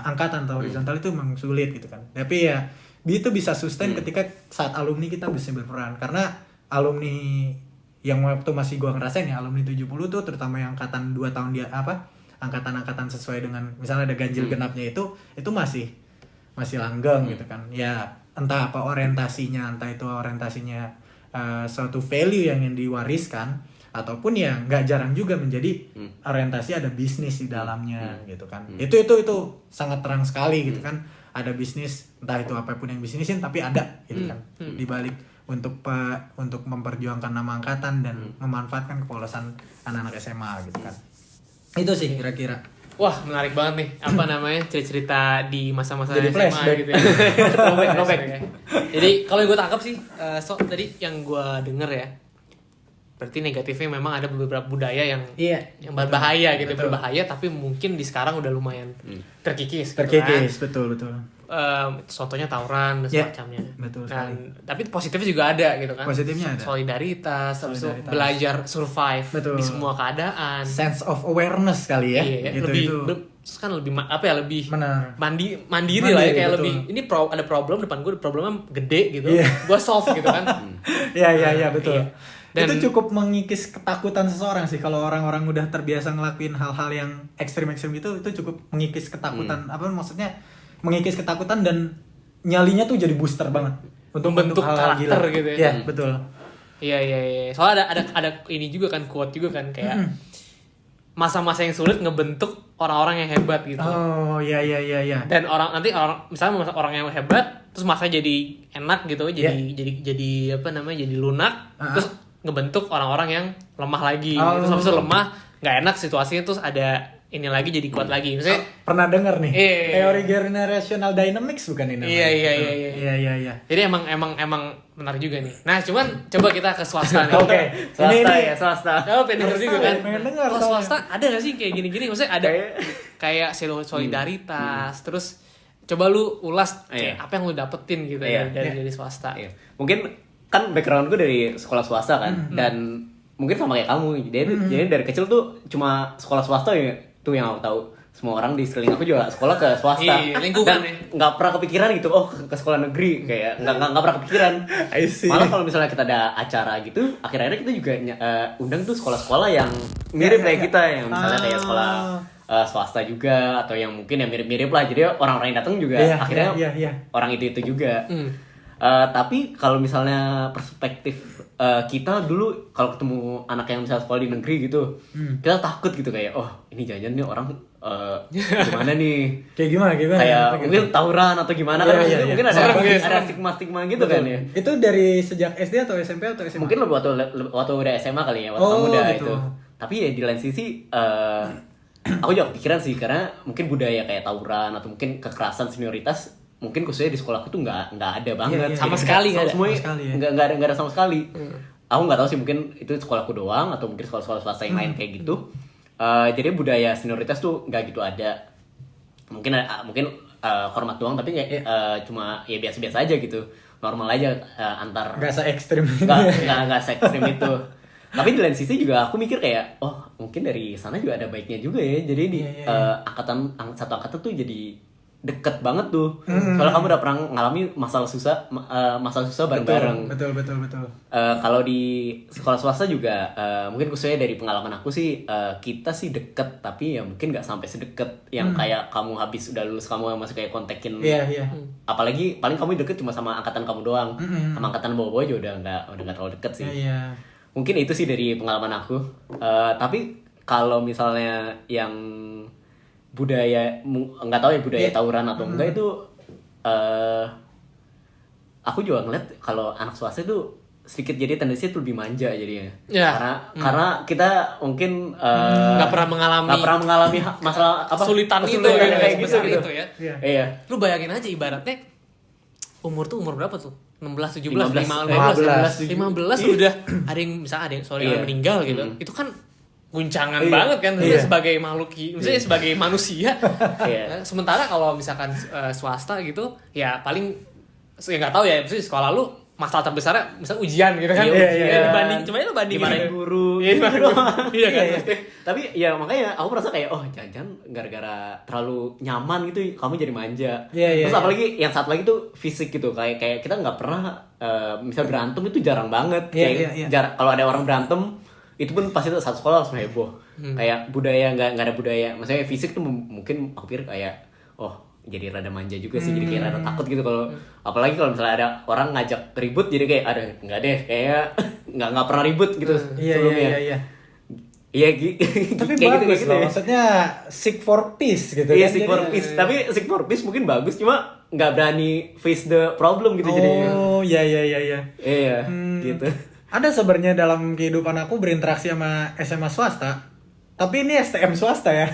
angkatan atau horizontal itu memang sulit gitu kan. Tapi ya itu bisa sustain ketika saat alumni kita bisa berperan. Karena alumni yang waktu masih gua ngerasain ya, alumni 70 tuh terutama yang angkatan 2 tahun dia angkatan-angkatan sesuai dengan misalnya ada ganjil genapnya itu masih langgeng gitu kan. Ya entah apa orientasinya, entah itu orientasinya suatu value yang diwariskan, ataupun ya nggak jarang juga menjadi orientasi ada bisnis di dalamnya gitu kan. Itu sangat terang sekali gitu kan, ada bisnis, entah itu apapun yang bisnisin tapi ada gitu kan di balik untuk memperjuangkan nama angkatan dan memanfaatkan kepolosan anak-anak SMA gitu kan. Itu sih kira-kira. Wah, menarik banget nih. Apa namanya? cerita di masa-masa jadi SMA flashback gitu ya. Throwback. Jadi kalau yang gue tangkap sih, tadi yang gue denger ya, berarti negatifnya memang ada beberapa budaya yang berbahaya gitu, berbahaya tapi mungkin di sekarang udah lumayan terkikis. Terkikis, betul. Contohnya tawuran dan semacamnya. Betul dan sekali. tapi positifnya juga ada gitu kan. Positifnya ada. Solidaritas. Belajar survive di semua keadaan. Sense of awareness kali ya. Iya, gitu, kan lebih lebih benar. mandiri lah ya, kayak betul. lebih ini ada problem depan gue, problemnya gede gitu. Iya. Gue solve gitu kan. Iya betul. Iya. Dan itu cukup mengikis ketakutan seseorang sih kalau orang-orang udah terbiasa ngelakuin hal-hal yang ekstrim gitu, itu cukup mengikis ketakutan. Apa maksudnya? Mengikis ketakutan dan nyalinya tuh jadi booster banget untuk membentuk hal-hal karakter gila. gitu ya. Iya, betul. Iya. Soalnya ada ini juga kan, quote juga kan kayak masa-masa yang sulit ngebentuk orang-orang yang hebat gitu. Oh, iya. Dan misalnya orang yang hebat terus masa jadi enak gitu, jadi apa namanya? Jadi lunak, terus ngebentuk orang-orang yang lemah lagi. Terus habis itu lemah, enggak enak situasinya, terus ada ini lagi jadi kuat lagi. Maksudnya pernah dengar nih teori Iya. generational dynamics bukan ini? Iya. Jadi emang menarik juga nih. Nah, cuman coba kita ke swasta nih. Oke. Swasta. Kalau pengen denger juga kan. Pengen dengar. Kalau swasta ada nggak sih kayak gini-gini? Maksudnya ada kayak solidaritas. Terus coba lu ulas kayak apa yang lu dapetin gitu dari swasta. Iya. Mungkin kan background gue dari sekolah swasta kan, dan mungkin sama kayak kamu. Jadi dari kecil tuh cuma sekolah swasta ya tuh yang aku tahu. Semua orang di sekeliling aku juga sekolah ke swasta. Iya, lingkungan dan nggak pernah kepikiran gitu, ke sekolah negeri, kayak nggak pernah kepikiran. Malah kalau misalnya kita ada acara gitu, akhir-akhirnya kita juga undang tuh sekolah-sekolah yang mirip kayak kita, yang misalnya kayak sekolah swasta juga, atau yang mungkin yang mirip-mirip lah. Jadi orang-orang yang datang juga akhirnya orang itu juga. Tapi kalau misalnya perspektif kita dulu kalau ketemu anak yang misalnya sekolah di negeri gitu, kita takut gitu kayak, oh ini jangan nih orang gimana nih? Kayak gimana? Kayak mungkin tawuran atau gimana kan? Mungkin ada stigma gitu. Betul. Kan ya. Itu dari sejak SD atau SMP atau SMA? Mungkin waktu udah SMA kali ya, waktu muda gitu. itu. Tapi ya di lain sisi aku juga kepikiran sih, karena mungkin budaya kayak tawuran atau mungkin kekerasan senioritas mungkin khususnya di sekolahku tuh nggak ada banget. Iya, sama sekali nggak ada. Semuanya Sama sekali, ya. nggak ada sama sekali. Aku nggak tahu sih, mungkin itu sekolahku doang atau mungkin sekolah-sekolah swasta yang lain kayak gitu. Jadi budaya senioritas tuh nggak gitu ada. Mungkin hormat doang, tapi cuma ya biasa-biasa aja gitu, normal aja antar. Nggak se-ekstrim Nggak se-ekstrim itu. Tapi di lain sisi juga aku mikir kayak, oh mungkin dari sana juga ada baiknya juga ya. Jadi di satu angkatan tuh jadi deket banget tuh. Soalnya kamu udah pernah ngalami masalah susah bareng-bareng. Betul. Kalau di sekolah swasta juga mungkin khususnya dari pengalaman aku sih, kita sih deket, tapi ya mungkin nggak sampai sedekat yang kayak kamu habis udah lulus kamu masih kayak kontekin. Iya. Apalagi paling kamu deket cuma sama angkatan kamu doang. Sama angkatan bawah-bawah juga udah nggak terlalu deket sih. Iya. Mungkin itu sih dari pengalaman aku. Tapi kalau misalnya yang budaya, nggak tahu ya budaya tawuran atau enggak itu, aku juga ngeliat kalau anak swasta itu sedikit jadi tendensi itu lebih manja jadinya. Karena kita mungkin nggak pernah mengalami masalah apa kesulitan itu kayak gitu. Itu ya. Iya. Lu bayangin aja ibaratnya umur berapa tuh? 16, 17, 15 udah ada yang meninggal gitu. Itu kan guncangan banget kan sebagai makhluk, misalnya sebagai manusia. Sementara kalau misalkan swasta gitu ya paling ya nggak tahu ya, misalnya sekolah lu masalah terbesarnya misalnya ujian gitu kan. Cuma itu banding dimarahin guru. Iya kan. Tapi ya makanya aku merasa kayak jangan gara-gara terlalu nyaman gitu kamu jadi manja. Terus apalagi yang satu lagi tuh fisik gitu, kayak kita nggak pernah misal berantem itu jarang banget. Kalau ada orang berantem itu pun pasti tuh satu sekolah langsung heboh. Kayak budaya nggak ada budaya. Maksudnya fisik tuh mungkin aku pikir kayak jadi rada manja juga sih, jadi kayak rada takut gitu kalau apalagi kalau misalnya ada orang ngajak ribut, jadi kayak ada nggak deh, kayak nggak pernah ribut gitu sebelumnya. Iya tapi kayak bagus gitu loh, ya. maksudnya seek for peace gitu Iya, kan. seek for peace. Tapi seek for peace mungkin bagus, cuma nggak berani face the problem gitu jadinya. Iya, gitu. Ada sebenarnya dalam kehidupan aku berinteraksi sama SMA swasta. Tapi ini STM swasta ya.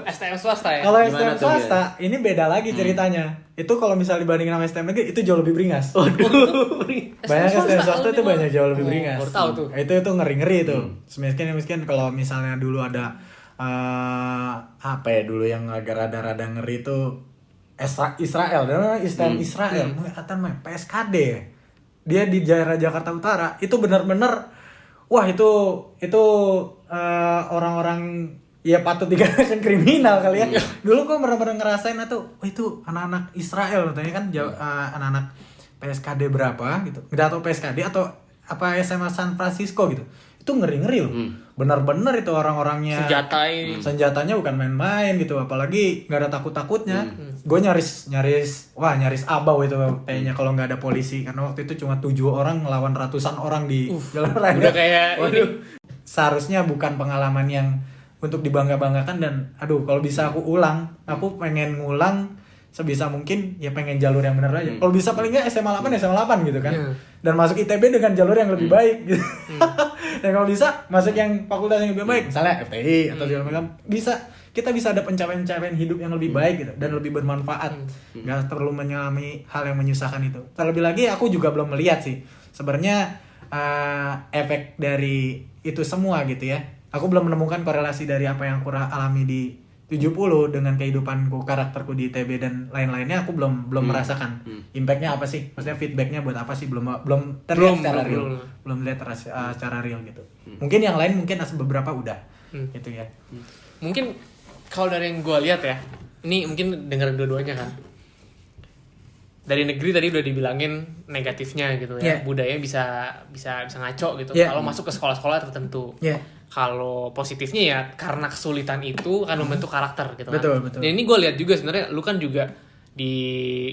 STM swasta ya. Kalau STM swasta ini beda lagi ceritanya. Itu kalau misalnya dibandingin sama STM negeri itu jauh lebih beringas. Banyak STM swasta itu banyak jauh lebih beringas. Baru tahu tuh. Itu ngeri-ngeri itu. Miskin kalau misalnya dulu ada apa ya dulu yang agak rada-rada ngeri itu Israel, Israel, PSKD. Dia di daerah Jakarta Utara itu benar-benar wah itu orang-orang ya patut dikatakan kriminal kali ya. Dulu gue benar-benar ngerasain itu anak-anak Israel katanya kan anak-anak PSKD berapa gitu. Enggak tahu PSKD atau apa SMA San Francisco gitu. Itu ngeri-ngeri loh. Benar-benar itu orang-orangnya senjatanya bukan main-main gitu, apalagi nggak ada takut-takutnya. Gue nyaris abau itu kayaknya kalau nggak ada polisi, karena waktu itu cuma 7 orang ngelawan ratusan orang di jalan raya. Udah kayak Seharusnya bukan pengalaman yang untuk dibangga-banggakan, dan kalau bisa aku pengen ngulang sebisa mungkin ya, pengen jalur yang benar aja. Kalau bisa paling nggak SMA 8 gitu kan. Dan masuk ITB dengan jalur yang lebih baik gitu. Dan kalau bisa masuk yang fakultas yang lebih baik, misalnya FTI atau segala macam, kita bisa ada pencapaian hidup yang lebih baik gitu dan lebih bermanfaat. Nggak terlalu mengalami hal yang menyusahkan itu. Terlebih lagi aku juga belum melihat sih sebenarnya efek dari itu semua gitu ya. Aku belum menemukan korelasi dari apa yang aku alami di 70 dengan kehidupanku, karakterku di ITB dan lain-lainnya. Aku belum merasakan impactnya apa sih, maksudnya feedbacknya buat apa sih, belum terlihat secara real, belum lihat secara real gitu. Mungkin yang lain beberapa udah gitu ya. Mungkin kalau dari yang gue lihat ya, ini mungkin dengerin dua-duanya kan. Dari negeri tadi udah dibilangin negatifnya gitu ya, budaya bisa ngaco gitu kalau masuk ke sekolah-sekolah tertentu. Kalau positifnya ya karena kesulitan itu akan membentuk karakter gitu kan. Betul. Dan ini gue lihat juga sebenarnya lu kan juga di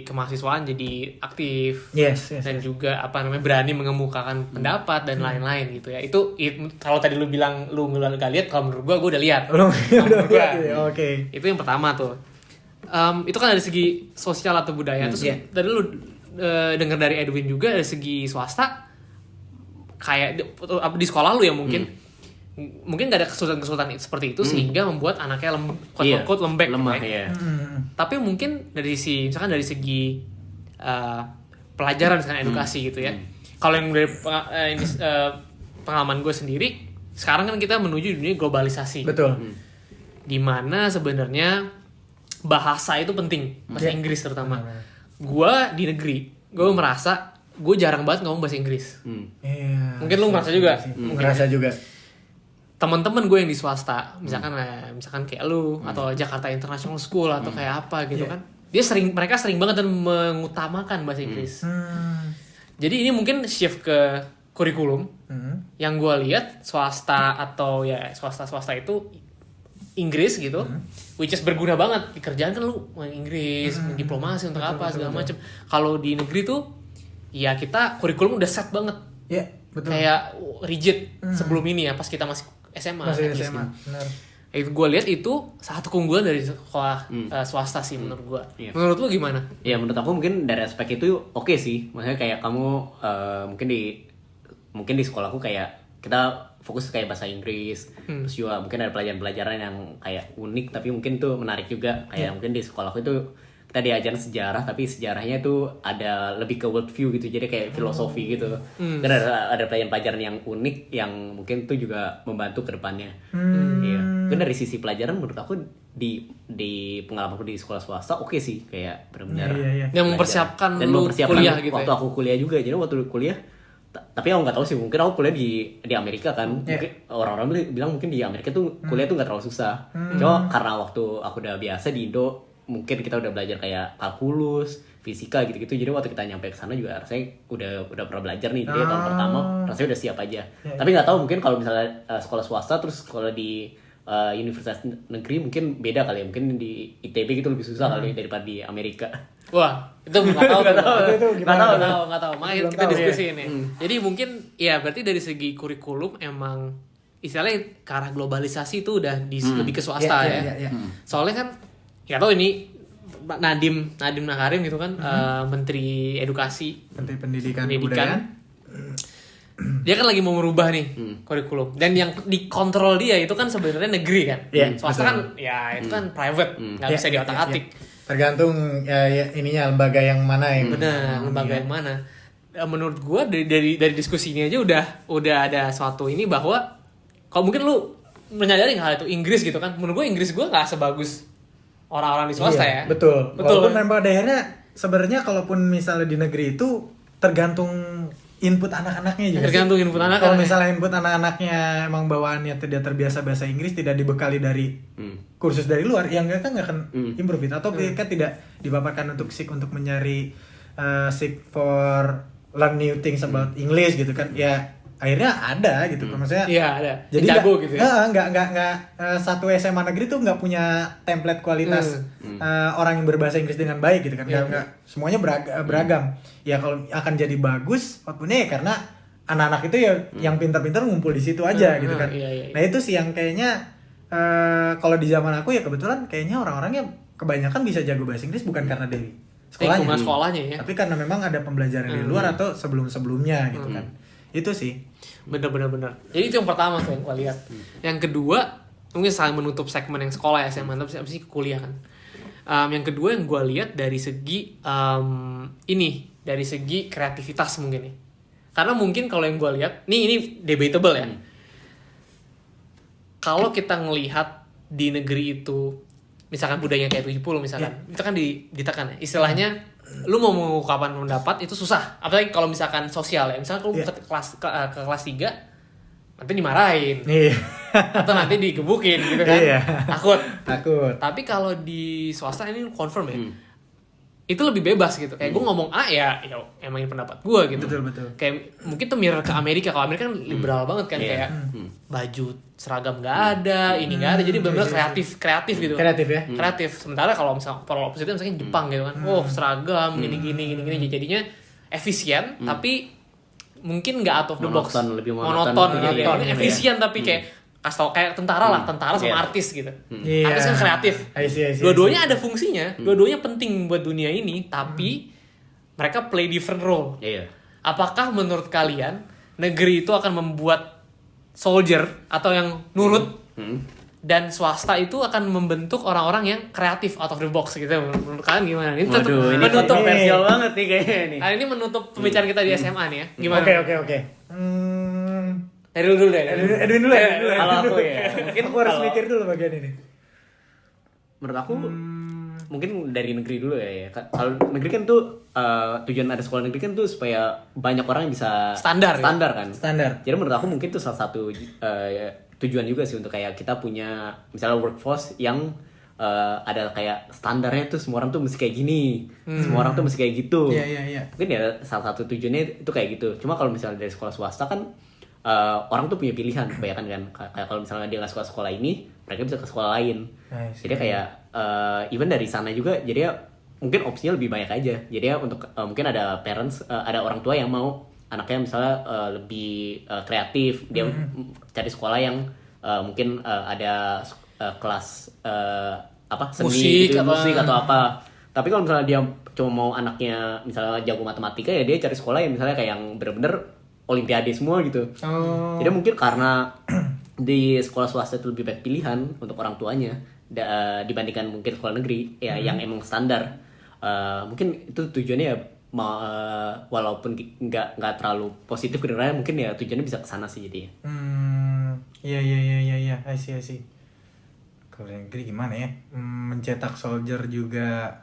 kemahasiswaan jadi aktif. Dan juga berani mengemukakan pendapat dan lain-lain gitu ya. Itu kalau tadi lu bilang lu gak lihat, kalau menurut gue udah lihat. Oke. Itu yang pertama tuh. Itu kan dari segi sosial atau budaya. Terus tadi lu dengar dari Edwin juga dari segi swasta, kayak di sekolah lu ya mungkin mungkin nggak ada kesulitan-kesulitan seperti itu sehingga membuat anaknya quote-unquote lembek, lemah right? ya. Tapi mungkin dari segi pelajaran misalkan edukasi gitu ya. Kalau yang dari pengalaman gue sendiri, sekarang kan kita menuju dunia globalisasi. Betul. Dimana sebenarnya bahasa itu penting, bahasa Inggris terutama. Gue di negeri, gue merasa gue jarang banget ngomong bahasa Inggris. Iya. Mungkin lu merasa juga. Merasa juga. Teman-teman gue yang di swasta, misalkan kayak lu atau Jakarta International School atau kayak apa gitu kan, mereka sering banget dan mengutamakan bahasa Inggris. Jadi ini mungkin shift ke kurikulum yang gue lihat swasta atau ya swasta itu Inggris gitu, which is berguna banget di kerjaan kan lu Inggris, diplomasi untuk apa segala macam. Kalau di negeri tuh ya kita kurikulum udah set banget. Iya, betul. Kayak rigid sebelum ini ya pas kita masih SMA. Masih at least SMA, gitu. benar. Itu gue lihat itu satu keunggulan dari sekolah swasta sih menurut gue. Iya. Menurut lu gimana? Ya menurut aku mungkin dari aspek itu oke sih. Maksudnya kayak kamu mungkin di sekolahku kayak kita fokus kayak bahasa Inggris. Terus juga mungkin ada pelajaran-pelajaran yang kayak unik tapi mungkin tuh menarik juga. Kayak mungkin di sekolahku itu kita diajarin sejarah tapi sejarahnya itu ada lebih ke world view gitu. Jadi kayak filosofi gitu. Dan ada pelajaran-pelajaran yang unik yang mungkin tuh juga membantu ke depannya. Iya. Mungkin dari sisi pelajaran menurut aku di pengalamanku di sekolah swasta oke sih, kayak benar-benar Yang mempersiapkan dan lu mempersiapkan kuliah gitu waktu ya? aku kuliah juga. Jadi waktu kuliah tapi aku nggak tahu sih, mungkin aku kuliah di Amerika kan. Mungkin orang-orang bilang mungkin di Amerika tuh kuliah tuh nggak terlalu susah. Cuma karena waktu aku udah biasa di Indo, mungkin kita udah belajar kayak kalkulus, fisika gitu-gitu. Jadi waktu kita nyampe ke sana juga rasanya udah pernah belajar nih. Jadi tahun pertama rasanya udah siap aja. Tapi nggak tahu mungkin kalau misalnya sekolah swasta terus sekolah di universitas negeri mungkin beda kali ya. Mungkin di ITB gitu lebih susah kali daripada di Amerika. Wah, itu nggak tahu. Nggak tahu. Makanya kita diskusi ini. Jadi mungkin ya berarti dari segi kurikulum emang istilahnya ke arah globalisasi itu udah lebih ke swasta ya. Soalnya kan nggak tahu ini Nadiem Makarim gitu kan, Menteri Edukasi, Menteri Pendidikan Kebudayaan. Dia kan lagi mau merubah nih kurikulum, dan yang dikontrol dia itu kan sebenarnya negeri kan. Swasta kan ya itu kan private, nggak bisa diotak-atik. Tergantung ininya lembaga yang mana yang Benar, lembaga yang mana. Menurut gua dari diskusi ini aja udah ada suatu ini bahwa kalau mungkin lu menyadari hal itu Inggris gitu kan. Menurut gua Inggris gua nggak sebagus orang-orang di swasta ya. Betul. Walaupun Kan? memang daerahnya sebenarnya kalaupun misalnya di negeri itu tergantung input anak-anaknya juga. Tergantung input anak. Kalau misalnya input anak-anaknya emang bawaannya tidak terbiasa bahasa Inggris, tidak dibekali dari kursus dari luar, yang nggak akan improve it. Atau mereka tidak dipaparkan untuk mencari seek for learn new things about English gitu kan. Ya akhirnya ada gitu kan, maksudnya. Iya ada. Jadi jago gitu ya. Nggak satu SMA negeri tuh nggak punya template kualitas orang yang berbahasa Inggris dengan baik gitu kan. Nggak semuanya beragam. Ya kalau akan jadi bagus outputnya ya karena anak-anak itu ya yang pintar-pintar ngumpul di situ aja gitu kan. Iya. Nah itu sih yang kayaknya kalau di zaman aku ya kebetulan kayaknya orang-orangnya kebanyakan bisa jago bahasa Inggris bukan karena dari sekolahnya ya. tapi karena memang ada pembelajaran di luar atau sebelum-sebelumnya gitu kan. Itu sih bener. Jadi itu yang pertama tuh yang gue lihat. Yang kedua mungkin saling menutup segmen yang sekolah ya, SMA tapi sih kuliah kan. Yang kedua yang gue lihat dari segi dari segi kreativitas mungkin nih. Karena mungkin kalau yang gue lihat ini debatable ya. Kalau kita ngelihat di negeri itu misalkan budayanya kayak 70 misalkan, itu kan ditekan ya. Istilahnya lu mau mengungkapkan pendapat itu susah, apalagi kalau misalkan sosial ya. Misalkan kalau ke kelas 3 nanti dimarahin. Atau nanti digebukin gitu kan. Takut. Tapi kalau di swasta ini confirm ya. Itu lebih bebas gitu. Kayak gue ngomong A ya emang ini pendapat gue gitu. Betul. Kayak mungkin tuh mirror ke Amerika. Kalau Amerika kan liberal banget kan, kayak baju seragam nggak ada, ini nggak ada. Jadi benar-benar kreatif gitu. Kreatif. Sementara kalau misalnya polar opposite misalnya Jepang gitu kan. seragam gini. Jadinya efisien tapi mungkin nggak out of the box. Lebih monoton gitu ya. Efisien tapi kayak kayak tentara sama artis gitu. Artis kan kreatif. Dua-duanya ada fungsinya, dua-duanya penting buat dunia ini, tapi mereka play different role. Apakah menurut kalian negeri itu akan membuat soldier atau yang nurut dan swasta itu akan membentuk orang-orang yang kreatif out of the box gitu. Menurut kalian gimana? Ini Waduh, ini menutup kontroversial banget nih kayaknya nih. Ini menutup pembicaraan kita di SMA nih ya. Gimana? Oke. Dari dulu deh. Edwin dulu ya. Kalau aku ya, Mungkin aku harus mikir dulu bagian ini. menurut aku mungkin dari negeri dulu ya. Kalau negeri kan tuh tujuan ada sekolah negeri kan tuh supaya banyak orang yang bisa Standar kan. Standar. Jadi menurut aku mungkin itu salah satu tujuan juga sih untuk kayak kita punya misalnya workforce yang ada kayak standarnya tuh semua orang tuh mesti kayak gini, semua orang tuh mesti kayak gitu. Iya. Mungkin ya salah satu tujuannya itu kayak gitu. Cuma kalau misalnya dari sekolah swasta kan orang tuh punya pilihan kebanyakan kan. Kayak kalau misalnya dia nggak suka sekolah ini, mereka bisa ke sekolah lain. Jadi kayak even dari sana juga jadi ya mungkin opsinya lebih banyak aja. Jadi ya untuk mungkin ada parents, ada orang tua yang mau anaknya misalnya lebih kreatif, dia cari sekolah yang mungkin ada kelas seni musik atau apa. Tapi kalau misalnya dia cuma mau anaknya misalnya jago matematika ya dia cari sekolah yang misalnya kayak yang bener-bener olimpiade semua gitu. Jadi mungkin karena di sekolah swasta itu lebih banyak pilihan untuk orang tuanya dibandingkan mungkin sekolah negeri ya yang emang standar. Mungkin itu tujuannya ya walaupun nggak terlalu positif kedengarannya mungkin ya tujuannya bisa kesana sih jadinya. Iya. I see. Kalau negeri gimana ya? Mencetak soldier juga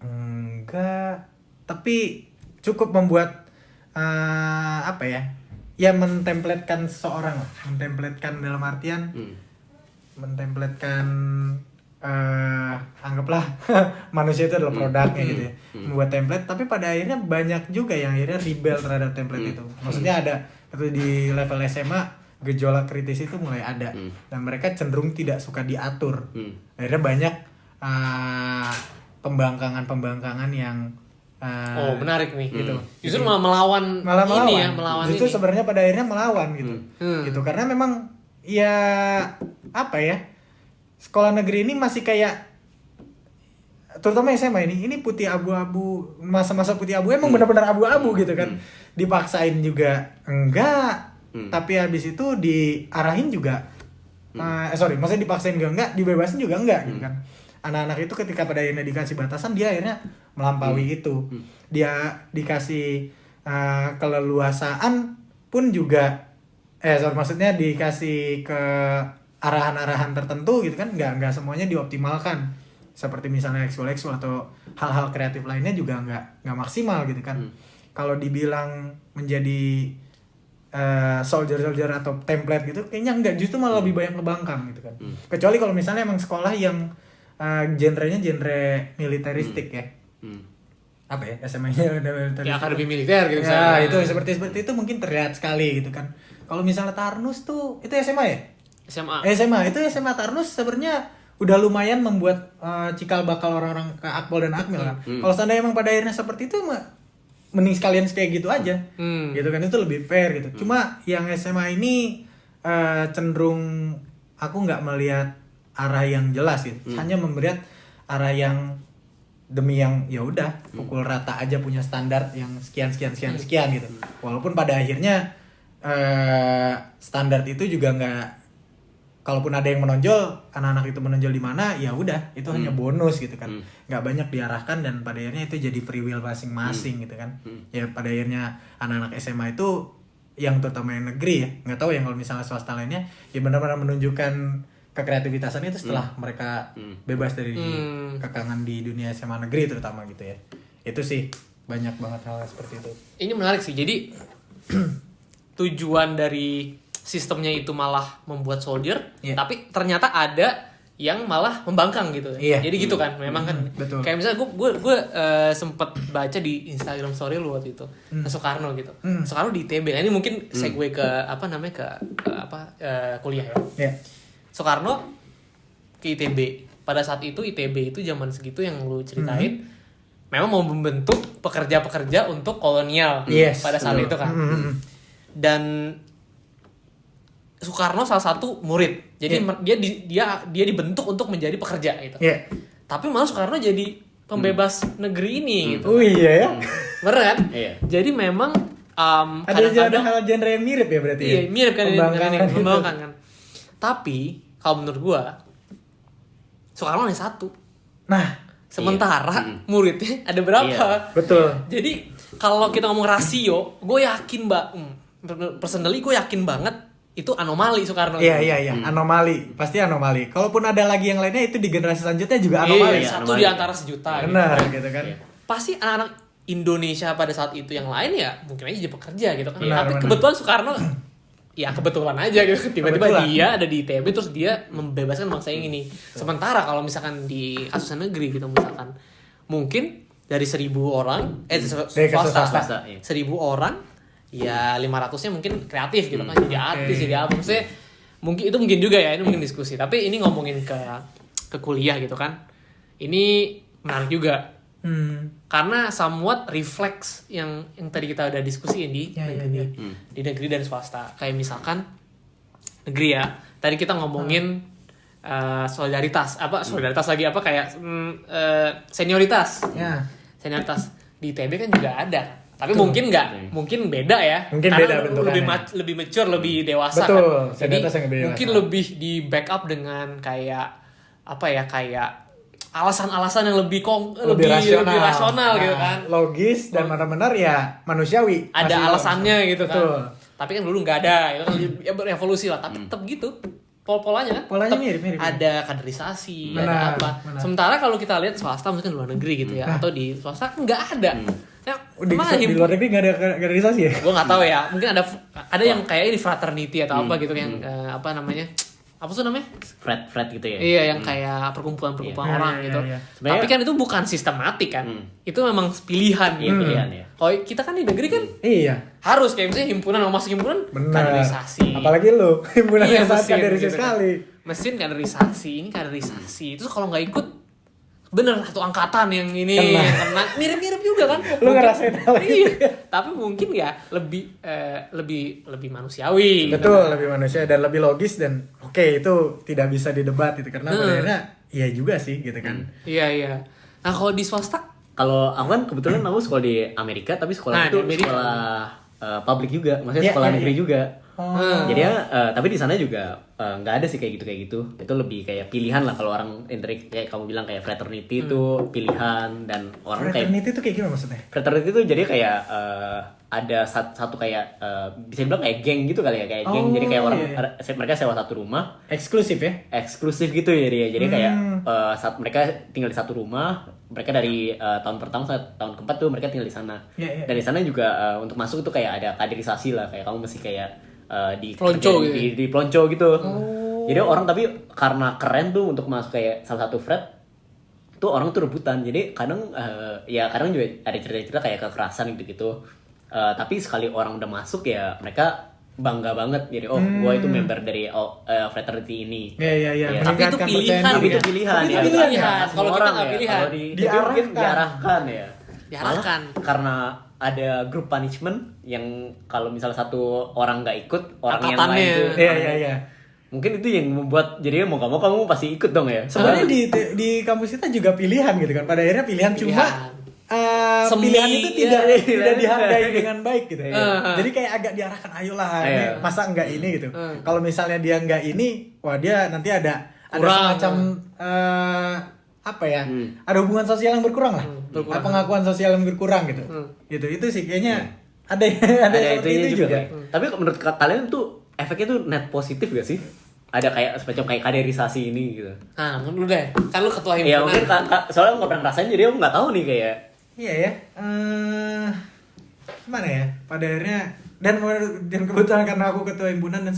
enggak, tapi cukup membuat apa ya? Ya mentemplatkan seseorang, mentemplatkan dalam artian mentemplatkan anggaplah manusia itu adalah produknya gitu ya, membuat template, tapi pada akhirnya banyak juga yang akhirnya rebel terhadap template itu. Maksudnya ada itu di level SMA gejolak kritis itu mulai ada dan mereka cenderung tidak suka diatur. Akhirnya banyak pembangkangan yang menarik nih gitu. Justru malah melawan ini ya, melawan justru ini. sebenarnya pada akhirnya melawan gitu. Gitu karena memang ya apa ya? Sekolah negeri ini masih kayak terutama SMA ini putih abu-abu, masa-masa putih abu emang benar-benar abu-abu gitu kan. Dipaksain juga enggak, tapi habis itu diarahin juga maksudnya dipaksain juga enggak, dibebasin juga enggak gitu kan. Anak-anak itu ketika pada akhirnya dikasih batasan dia akhirnya melampaui itu. Dia dikasih keleluasaan pun juga maksudnya dikasih ke arahan-arahan tertentu gitu kan, nggak semuanya dioptimalkan. Seperti misalnya ekskul atau hal-hal kreatif lainnya juga nggak maksimal gitu kan. Kalau dibilang menjadi soldier atau template gitu kayaknya enggak, justru malah lebih banyak ngebangkang gitu kan. Kecuali kalau misalnya emang sekolah yang genrenya genre militeristik ya. Apa ya, SMA-nya udah militeristik. Ya akademi militer gitu ya, itu seperti itu mungkin terlihat sekali gitu kan. Kalau misalnya Tarnus tuh itu SMA ya? SMA itu SMA Tarnus sebenarnya udah lumayan membuat cikal bakal orang-orang ke Akpol dan Akmil kan. Kalau seandainya emang pada akhirnya seperti itu mending sekalian kayak gitu aja. Gitu kan, itu lebih fair gitu. Cuma yang SMA ini cenderung aku nggak melihat arah yang jelas gitu. Hanya memberikan arah yang demi yang ya udah pukul rata aja punya standar yang sekian gitu. Walaupun pada akhirnya standar itu juga nggak, kalaupun ada yang menonjol, anak-anak itu menonjol di mana, ya udah itu hanya bonus gitu kan, nggak banyak diarahkan dan pada akhirnya itu jadi free will masing-masing gitu kan. Ya pada akhirnya anak-anak SMA itu yang terutama yang negeri ya, nggak tahu yang kalau misalnya swasta lainnya ya benar-benar menunjukkan kekreativitasan itu setelah mereka bebas dari kekangan di dunia SMA negeri terutama gitu ya. Itu sih banyak banget hal seperti itu. Ini menarik sih. Jadi tujuan dari sistemnya itu malah membuat soldier, tapi ternyata ada yang malah membangkang gitu. Jadi gitu kan, memang kan. Betul. Kayak misalnya gue sempet baca di Instagram story lu waktu itu, Soekarno gitu. Soekarno di ITB. Nah, ini mungkin segue ke kuliah ya. Soekarno ke ITB. Pada saat itu ITB itu zaman segitu yang lu ceritain, memang mau membentuk pekerja-pekerja untuk kolonial pada saat itu kan. Dan Soekarno salah satu murid, jadi dia dibentuk untuk menjadi pekerja gitu. Tapi malah Soekarno jadi pembebas negeri ini gitu. Oh iya ya, bener kan? Iya. Jadi memang kadang-kadang hal genre yang mirip ya berarti. iya, ya? mirip kan Pembangkangan kan. Tapi kalau menurut gua Soekarno hanya satu. Nah, Sementara muridnya ada berapa? Iya. betul. Jadi kalau kita ngomong rasio, gue yakin personally gue yakin banget itu anomali Soekarno. Iya. Anomali, pasti anomali. Kalaupun ada lagi yang lainnya itu di generasi selanjutnya juga anomali. Iya, satu anomali. di antara sejuta. Benar gitu. gitu kan. Iya. Pasti anak-anak Indonesia pada saat itu yang lain ya mungkin aja jadi pekerja gitu kan. Benar, Tapi benar. kebetulan Soekarno ya kebetulan aja gitu. Tiba-tiba Kebetulan. dia ada di ITB terus dia membebaskan bangsa yang ini. Sementara kalau misalkan di kasus negeri gitu misalkan mungkin dari 1.000 orang Dari kasus swasta, iya. 1.000 orang ya 500-nya mungkin kreatif gitu kan jadi artis jadi apa maksudnya mungkin juga ya ini mungkin diskusi tapi ini ngomongin ke kuliah gitu kan ini menarik juga karena somewhat refleks yang tadi kita udah diskusiin di negeri di negeri dan swasta kayak misalkan negeri ya tadi kita ngomongin solidaritas lagi apa kayak senioritas Ya. senioritas di ITB kan juga ada tapi mungkin nggak mungkin beda ya Mungkin karena beda bentukannya. lebih mature lebih dewasa Betul, kan jadi senioritas yang lebih mungkin dewasa. lebih di backup dengan kayak apa ya kayak alasan-alasan yang lebih rasional gitu Nah, kan logis dan benar-benar ya manusiawi. ada Masih alasannya gitu kan Betul. tapi kan dulu nggak ada itu kan ya berevolusi lah tapi tetap gitu polanya kan Polanya tetap mirip. ada kaderisasi Benar, ada apa benar. sementara kalau kita lihat swasta mungkin luar negeri gitu ya atau di swasta nggak ada ya, Di luar negeri nggak ada kaderisasi ya? gue nggak tahu ya mungkin ada yang kayak ini fraternity atau apa gitu yang apa namanya apa tuh namanya Fred gitu ya. iya yang kayak perkumpulan orang Iya, gitu iya. tapi kan itu bukan sistematik kan itu memang pilihan Iya, gitu pilihan, ya. kalau kita kan di negeri kan Iya. harus kayak misalnya himpunan mau masuk himpunan Benar. kaderisasi Apalagi lu, himpunan Iya, yang sangat mesin, kaderisasi gitu kan. sekali. mesin kaderisasi ini kaderisasi terus kalau nggak ikut bener satu angkatan yang ini Kena. yang kena mirip juga kan Lu Mungkin- ngerasain hal itu iya tapi mungkin ya lebih manusiawi gitu. Betul, lebih manusia dan lebih logis dan oke itu tidak bisa didebat gitu karena pada akhirnya iya juga sih gitu kan. iya nah kalau di swasta Kalau aku kan kebetulan aku sekolah di Amerika tapi sekolah Nah, itu di Amerika. sekolah publik juga, maksudnya Iya, sekolah iya, negeri iya. juga. Oh. Jadi ya, tapi di sana juga nggak ada sih kayak gitu. Itu lebih kayak pilihan lah kalau orang intrik kayak kamu bilang kayak fraternity itu pilihan dan orang kayak Fraternity itu kayak gimana maksudnya? fraternity itu jadi kayak ada satu kayak bisa dibilang kayak geng gitu kali ya kayak geng Oh, jadi kayak orang iya. mereka sewa satu rumah Eksklusif ya? eksklusif gitu ya dia jadi kayak saat mereka tinggal di satu rumah mereka dari tahun pertama sampai tahun keempat tuh mereka tinggal di sana Iya, iya. dan di sana juga untuk masuk tuh kayak ada kaderisasi lah kayak kamu mesti kayak di Pelonco gitu. di pelonco gitu jadi orang tapi karena keren tuh untuk masuk kayak salah satu frat tuh orang tuh rebutan jadi kadang ya kadang juga ada cerita-cerita kayak kekerasan gitu tapi sekali orang udah masuk ya mereka bangga banget jadi gua itu member dari fraternity ini. Iya. Tapi itu Meningkatkan pilihan, kepercayaan Tapi diri. itu pilihan Tapi ya. itu pilihan ya. Semua Kalau kita orang nggak ya. pilihan. Kalau di negeri mungkin diarahkan ya. Diarahkan. Malah karena ada grup punishment yang kalau misalnya satu orang nggak ikut orang yang Angkatannya. lain tuh Iya. mungkin itu yang membuat jadinya mau gak mau kamu pasti ikut dong ya. Sebenarnya di kampus kita juga pilihan gitu kan. Pada akhirnya pilihan cuma Semi, pilihan itu tidak iya, tidak iya. dihargai dengan baik gitu. Iya. Jadi kayak agak diarahkan ayolah Iya. ini masa enggak ini gitu. Kalau misalnya dia enggak ini, wah dia nanti ada Kurang. semacam apa ya? Ada hubungan sosial yang berkurang lah. berkurang. Pengakuan sosial yang berkurang gitu. Gitu. Itu sih kayaknya ada Ada seperti itunya itu juga. Tapi menurut kalian tuh efeknya tuh net positif gak sih? Ada kayak semacam kayak kaderisasi ini gitu. Nah, menurut lu deh, kan lu ketua Ya mungkin himpunan. soalnya nggak pernah ngerasain jadi aku nggak tahu nih kayak. Iya ya. Gimana ya? Pada akhirnya dan kebetulan karena aku ketua himpunan dan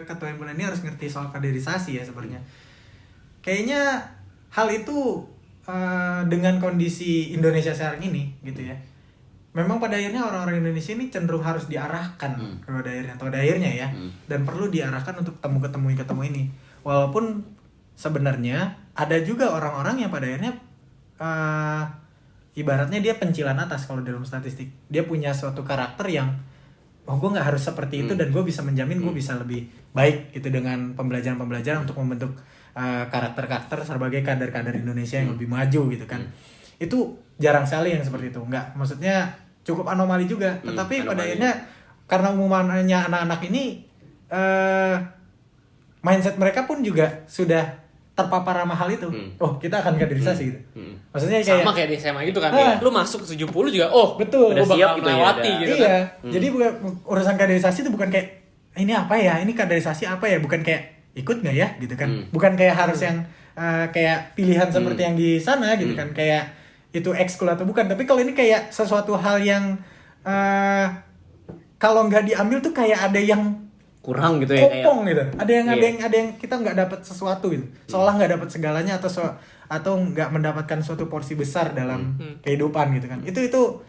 ketua himpunan ini harus ngerti soal kaderisasi ya sebenarnya. Kayaknya hal itu dengan kondisi Indonesia sekarang ini gitu ya. Memang pada akhirnya orang-orang Indonesia ini cenderung harus diarahkan pada akhirnya ya. Dan perlu diarahkan untuk ketemu ini. Walaupun sebenarnya ada juga orang-orang yang pada akhirnya ibaratnya dia pencilan atas kalau dalam statistik. Dia punya suatu karakter yang gue nggak harus seperti itu dan gue bisa menjamin gue bisa lebih baik gitu dengan pembelajaran untuk membentuk karakter-karakter sebagai kader-kader Indonesia yang lebih maju gitu kan. Itu jarang sekali yang seperti itu. Nggak, maksudnya cukup anomali juga. Tetapi pada anomali. akhirnya karena umumannya anak-anak ini mindset mereka pun juga sudah terpapar sama hal itu. Oh, kita akan kaderisasi gitu. Maksudnya kayak Sama kayak di SMA gitu kan. Lu masuk ke 70 juga, oh betul. udah Udah siap bakal gitu ya, melewati udah. gitu Iya. kan. Jadi bukan urusan kaderisasi itu bukan kayak ini apa ya? Ini kaderisasi apa ya? Bukan kayak ikut nggak ya gitu kan. Bukan kayak harus yang kayak pilihan seperti yang di sana gitu kan. Kayak itu ekskul atau bukan. Tapi kalau ini kayak sesuatu hal yang kalau nggak diambil tuh kayak ada yang kurang gitu ya kayak. kopong gitu. Ada Iya. yang kita nggak dapat sesuatu gitu. Seolah nggak dapat segalanya atau nggak mendapatkan suatu porsi besar dalam kehidupan gitu kan. Itu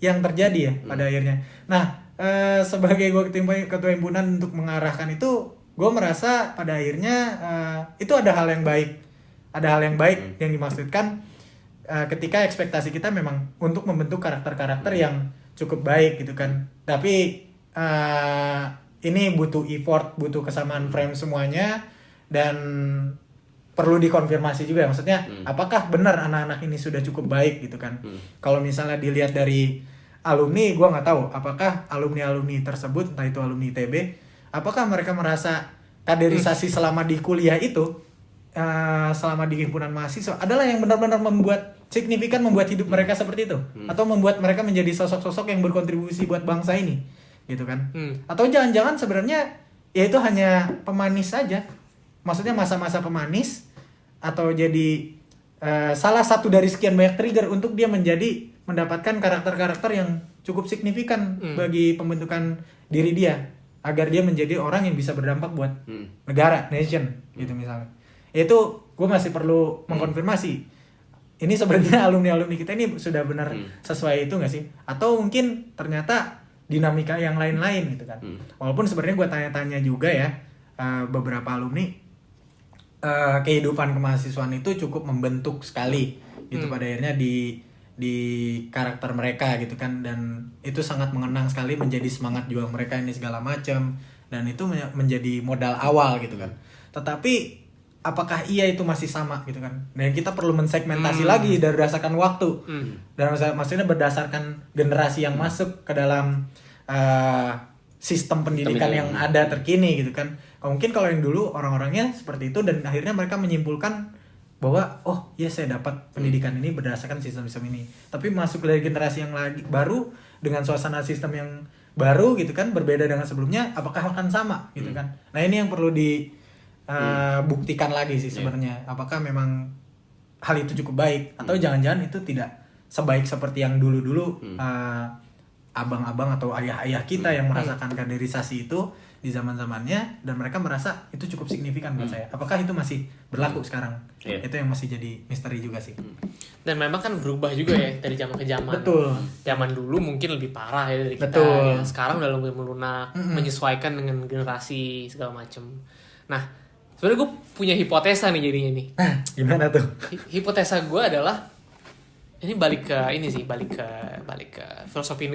yang terjadi ya pada akhirnya. Nah, sebagai gue ketua himpunan untuk mengarahkan itu, gue merasa pada akhirnya itu ada hal yang baik. Ada hal yang baik yang dimaksudkan ketika ekspektasi kita memang untuk membentuk karakter-karakter yang cukup baik gitu kan. Tapi ini butuh effort, butuh kesamaan frame semuanya, dan perlu dikonfirmasi juga. Maksudnya apakah benar anak-anak ini sudah cukup baik gitu kan. Kalau misalnya dilihat dari alumni, gue nggak tahu apakah alumni tersebut, entah itu alumni ITB, apakah mereka merasa kaderisasi selama di kuliah itu, selama di himpunan mahasiswa adalah yang benar-benar signifikan membuat hidup mereka seperti itu, atau membuat mereka menjadi sosok-sosok yang berkontribusi buat bangsa ini gitu kan. Atau jangan-jangan sebenarnya ya itu hanya pemanis saja, maksudnya masa-masa pemanis, atau jadi salah satu dari sekian banyak trigger untuk dia mendapatkan karakter-karakter yang cukup signifikan bagi pembentukan diri dia, agar dia menjadi orang yang bisa berdampak buat negara, nation gitu misalnya. Itu gue masih perlu mengkonfirmasi, ini sebenarnya alumni kita ini sudah benar sesuai itu nggak sih, atau mungkin ternyata dinamika yang lain-lain gitu kan. Walaupun sebenarnya gue tanya-tanya juga ya, beberapa alumni, kehidupan kemahasiswaan itu cukup membentuk sekali gitu pada akhirnya di karakter mereka gitu kan, dan itu sangat mengenang sekali, menjadi semangat juang mereka ini segala macam, dan itu menjadi modal awal gitu kan. Tetapi apakah iya itu masih sama gitu kan, dan kita perlu mensegmentasi lagi dari berdasarkan waktu, dan maksudnya berdasarkan generasi yang masuk ke dalam sistem pendidikan yang ada terkini gitu kan. Mungkin kalau yang dulu orang-orangnya seperti itu, dan akhirnya mereka menyimpulkan bahwa oh iya saya dapat pendidikan ini berdasarkan sistem-sistem ini. Tapi masuk dari generasi yang lagi baru dengan suasana sistem yang baru gitu kan, berbeda dengan sebelumnya, apakah akan sama gitu kan. Nah ini yang perlu buktikan lagi sih sebenarnya, apakah memang hal itu cukup baik, atau jangan-jangan itu tidak sebaik seperti yang dulu-dulu abang-abang atau ayah-ayah kita yang merasakan kaderisasi itu di zaman-zamannya, dan mereka merasa itu cukup signifikan buat saya. Apakah itu masih berlaku sekarang? Itu yang masih jadi misteri juga sih. Dan memang kan berubah juga ya dari zaman ke zaman. Betul. Zaman dulu mungkin lebih parah ya dari kita. Betul. Ya. Sekarang udah lebih melunak, menyesuaikan dengan generasi segala macam. Nah, sebenarnya gue punya hipotesa nih jadinya nih. Gimana tuh? Hipotesa gue adalah ini balik ke filosofi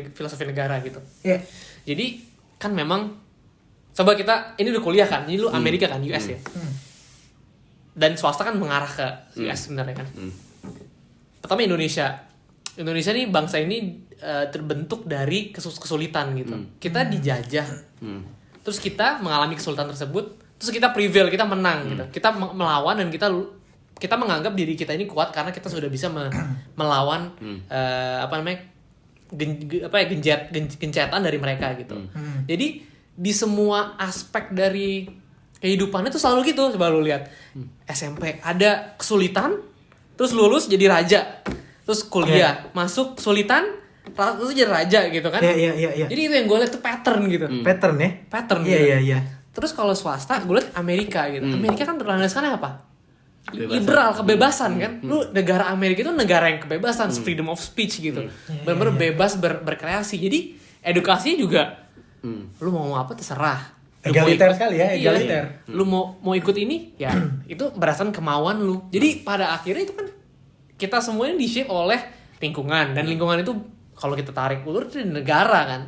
negara gitu. Iya. Jadi kan memang coba kita ini udah kuliah kan, ini lu Amerika kan, US ya. Dan swasta kan mengarah ke US sebenarnya kan. Pertama Indonesia nih, bangsa ini terbentuk dari kesulitan gitu. Kita dijajah, terus kita mengalami kesulitan tersebut, terus kita prevail, kita menang gitu. Kita melawan, dan kita menganggap diri kita ini kuat karena kita sudah bisa melawan gencetan dari mereka gitu. Jadi di semua aspek dari kehidupannya tuh selalu gitu. Coba lu lihat SMP ada kesulitan, terus lulus jadi raja, terus kuliah masuk kesulitan, terus jadi raja gitu kan. Iya. Jadi itu yang gue lihat tuh pattern gitu. Pattern ya? Pattern Iya, gitu. iya. Terus kalau swasta gue lihat Amerika gitu. Amerika kan berlandaskan apa? Kebebasan. Liberal, kebebasan kan. Lu negara Amerika itu negara yang kebebasan, freedom of speech gitu. Benar-benar bebas berkreasi. Jadi edukasinya juga lu mau apa terserah. Egaliter sekali ya, egaliter. Iya, lu mau ikut ini ya itu berdasarkan kemauan lu. Jadi pada akhirnya itu kan kita semuanya di-shape oleh lingkungan, dan lingkungan itu kalau kita tarik ulur itu negara kan.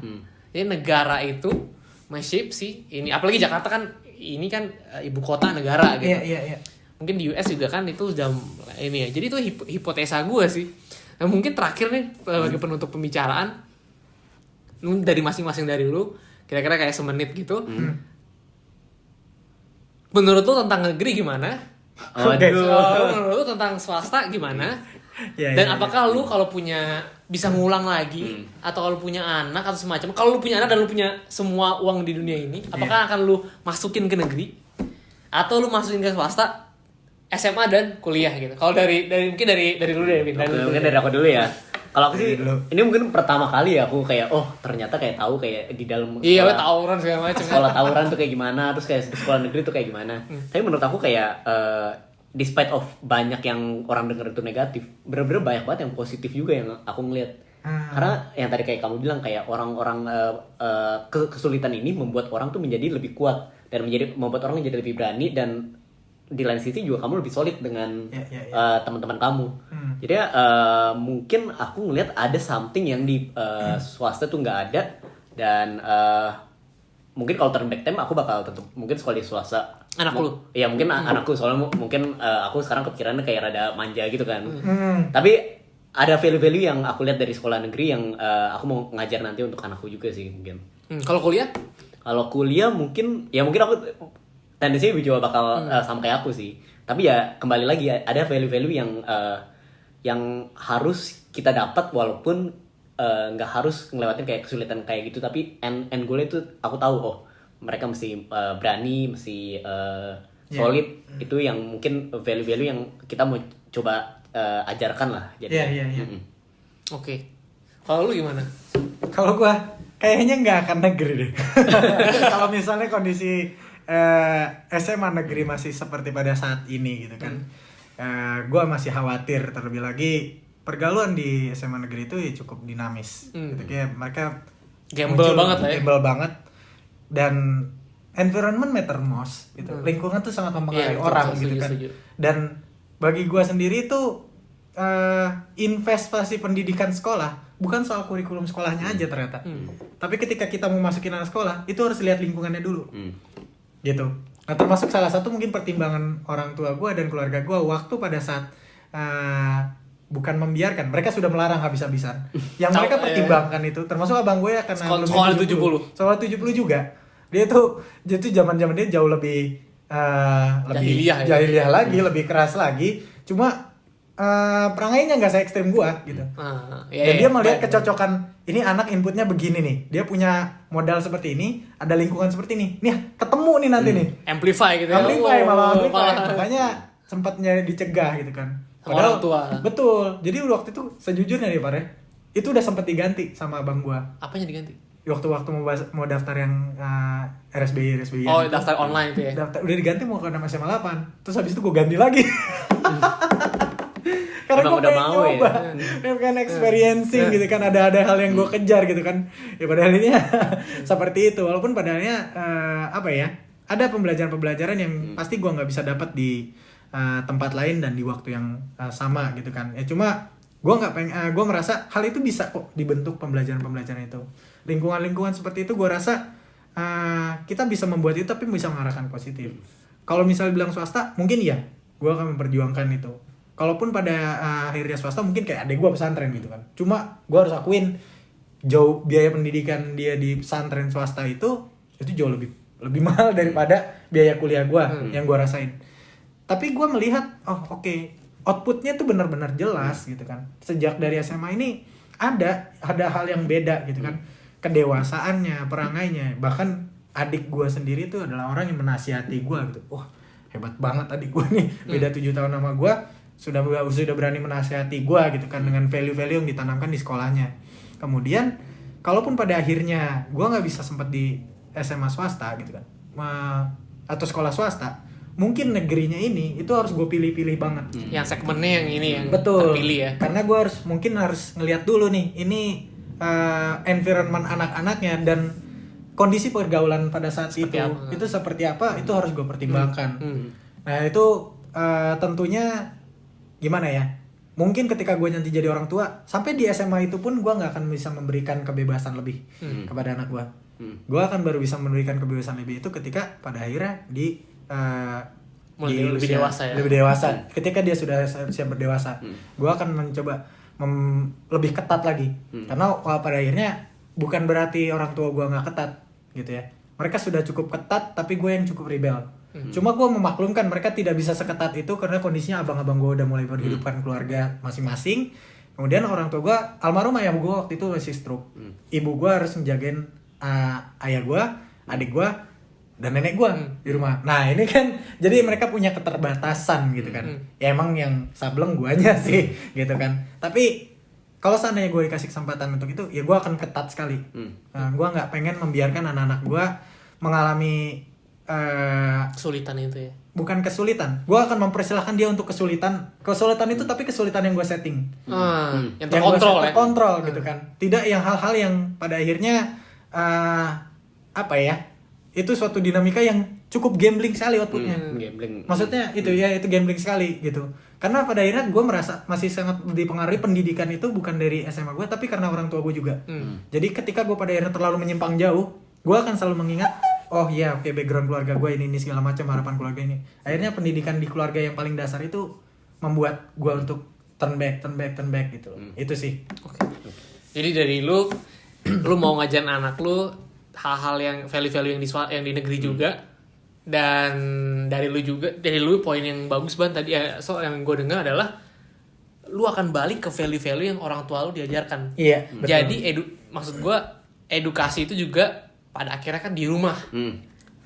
Jadi negara itu men-shape sih ini, apalagi Jakarta kan ini kan ibu kota negara gitu. Iya. Mungkin di US juga kan itu sudah ini ya. Jadi itu hipotesa gue sih. Nah, mungkin terakhir nih sebagai penutup pembicaraan, Lu dari masing-masing dari lu, kira-kira kayak semenit gitu. Menurut lu tentang negeri gimana? Menurut lu tentang swasta gimana? Ya, Dan ya, apakah lu kalau punya bisa ngulang lagi atau kalau punya anak atau semacam, kalau lu punya anak dan lu punya semua uang di dunia ini, apakah akan lu masukin ke negeri atau lu masukin ke swasta SMA dan kuliah gitu? Kalau dari mungkin dari lu deh, Vin. Mungkin dari aku dulu ya. Kalau aku sih ini mungkin pertama kali ya aku kayak ternyata kayak tahu kayak di dalam iya, tawuran segala macam. sekolah tawuran tuh kayak gimana, terus kayak di sekolah negeri tuh kayak gimana. Tapi menurut aku kayak despite of banyak yang orang dengar itu negatif, bener-bener banyak banget yang positif juga yang aku ngeliat. Karena yang tadi kayak kamu bilang kayak orang-orang kesulitan ini membuat orang tuh menjadi lebih kuat dan membuat orang menjadi lebih berani, dan di lain sisi juga kamu lebih solid dengan teman-teman kamu. Jadi mungkin aku ngeliat ada something yang di swasta tuh nggak ada, dan mungkin kalau turn back time aku bakal tetap mungkin sekolah di swasta. Anak lu? Iya mungkin anakku, soalnya mungkin aku sekarang kepikirannya kayak rada manja gitu kan. Tapi ada value-value yang aku lihat dari sekolah negeri yang aku mau ngajar nanti untuk anakku juga sih mungkin. Kalau kuliah? Kalau kuliah mungkin aku tendensinya juga bakal sama kayak aku sih. Tapi ya kembali lagi ada value-value yang harus kita dapat walaupun nggak harus ngelewatin kayak kesulitan kayak gitu, tapi end goal itu aku tahu mereka mesti berani, mesti solid. Itu yang mungkin value-value yang kita mau coba ajarkan lah. Jadi Oke. Kalau lu gimana? Kalau gua kayaknya nggak akan negeri deh. Kalau misalnya kondisi SMA negeri masih seperti pada saat ini gitu kan, gua masih khawatir. Terlebih lagi pergaulan di SMA negeri itu ya cukup dinamis. Gitu kayak mereka Gamble banget lah ya. Gamble banget, dan environment matter most gitu. Lingkungan tuh sangat mempengaruhi orang gitu kan. Dan bagi gua sendiri itu investasi pendidikan sekolah bukan soal kurikulum sekolahnya aja ternyata. Tapi ketika kita mau masukin anak sekolah, itu harus lihat lingkungannya dulu. Gitu. Nah, termasuk salah satu mungkin pertimbangan orang tua gue dan keluarga gue waktu pada saat bukan membiarkan, mereka sudah melarang habis-habisan. Yang mereka pertimbangkan itu, termasuk abang gue ya, karena sekolah 70. Sekolah 70 juga. Dia tuh zaman-zaman dia jauh lebih jahiliyah lagi, lebih keras lagi. Cuma perangainya nggak se-ekstrem gue gitu. Dan dia melihat kecocokan, ini anak inputnya begini nih, dia punya modal seperti ini, ada lingkungan seperti ini, nih ketemu nih nanti nih, amplify gitu ya. Amplify. Makanya sempatnya dicegah gitu kan. Padahal orang tua. Betul. Jadi waktu itu sejujurnya nih Pak, itu udah sempat diganti sama abang gua. Apanya diganti? Waktu mau daftar yang RSBI. Oh, daftar online itu ya. Udah diganti mau ke SMA 8. Terus habis itu gua ganti lagi. Karena gue pengen nyoba, pengen experiencing gitu kan, ada hal yang gue kejar gitu kan. Ya padahal ini seperti itu, walaupun padahalnya ada pembelajaran yang pasti gue nggak bisa dapat di tempat lain dan di waktu yang sama gitu kan. Ya cuma gue merasa hal itu bisa kok dibentuk pembelajaran itu. Lingkungan seperti itu gue rasa kita bisa membuat itu, tapi bisa mengarahkan positif. Kalau misalnya bilang swasta, mungkin ya gue akan memperjuangkan itu. Kalaupun pada akhirnya swasta mungkin kayak adek gue pesantren gitu kan. Cuma gue harus akuin jauh biaya pendidikan dia di pesantren swasta itu jauh lebih mahal daripada biaya kuliah gue yang gue rasain. Tapi gue melihat outputnya tuh benar-benar jelas gitu kan. Sejak dari SMA ini ada hal yang beda gitu kan. Kedewasaannya, perangainya, bahkan adik gue sendiri tuh adalah orang yang menasihati gue gitu. Wah, hebat banget adik gue nih, beda 7 tahun sama gue. Sudah berani menasihati gue gitu kan, dengan value-value yang ditanamkan di sekolahnya. Kemudian kalaupun pada akhirnya gue nggak bisa sempat di SMA swasta gitu kan, atau sekolah swasta, mungkin negerinya ini itu harus gue pilih-pilih banget. Yang segmennya yang ini yang betul terpilih ya. Karena gue harus ngelihat dulu nih, ini environment anak-anaknya dan kondisi pergaulan pada saat itu seperti apa, itu harus gue pertimbangkan. Nah itu tentunya gimana ya, mungkin ketika gue nanti jadi orang tua, sampai di SMA itu pun gue nggak akan bisa memberikan kebebasan lebih kepada anak gue. Gue akan baru bisa memberikan kebebasan lebih itu ketika pada akhirnya lebih dewasa. Ketika dia sudah siap berdewasa, gue akan mencoba lebih ketat lagi. Karena pada akhirnya bukan berarti orang tua gue nggak ketat gitu ya. Mereka sudah cukup ketat, tapi gue yang cukup rebel. Cuma gue memaklumkan mereka tidak bisa seketat itu karena kondisinya abang-abang gue udah mulai berhidupkan keluarga masing-masing. Kemudian orang tua gue, almarhum ayah gue waktu itu masih stroke. Ibu gue harus menjagain ayah gue, adik gue, dan nenek gue di rumah. Nah ini kan, jadi mereka punya keterbatasan gitu kan. Ya emang yang sableng guanya sih gitu kan. Tapi kalau seandainya gue dikasih kesempatan untuk itu, ya gue akan ketat sekali. Gue nggak pengen membiarkan anak-anak gue mengalami Kesulitan itu ya. bukan kesulitan. Gue akan mempersilahkan dia untuk kesulitan itu, tapi kesulitan yang gue setting. Yang terkontrol ya. Terkontrol gitu kan. Tidak yang hal-hal yang pada akhirnya apa ya? Itu suatu dinamika yang cukup gambling sekali outputnya. Gambling. Maksudnya itu ya, itu gambling sekali gitu. Karena pada akhirnya gue merasa masih sangat dipengaruhi pendidikan itu bukan dari SMA gue, tapi karena orang tua gue juga. Jadi ketika gue pada akhirnya terlalu menyimpang jauh, gue akan selalu mengingat, oh iya oke, background keluarga gue ini segala macam, harapan keluarga ini. Akhirnya pendidikan di keluarga yang paling dasar itu membuat gue untuk turn back gitu. Itu sih. Oke. Jadi dari lu mau ngajarin anak lu hal-hal yang value-value yang di negeri juga, dan dari lu poin yang bagus banget tadi ya, so yang gue dengar adalah lu akan balik ke value-value yang orang tua lu diajarkan. Iya, betul. Jadi maksud gue edukasi itu juga pada akhirnya kan di rumah,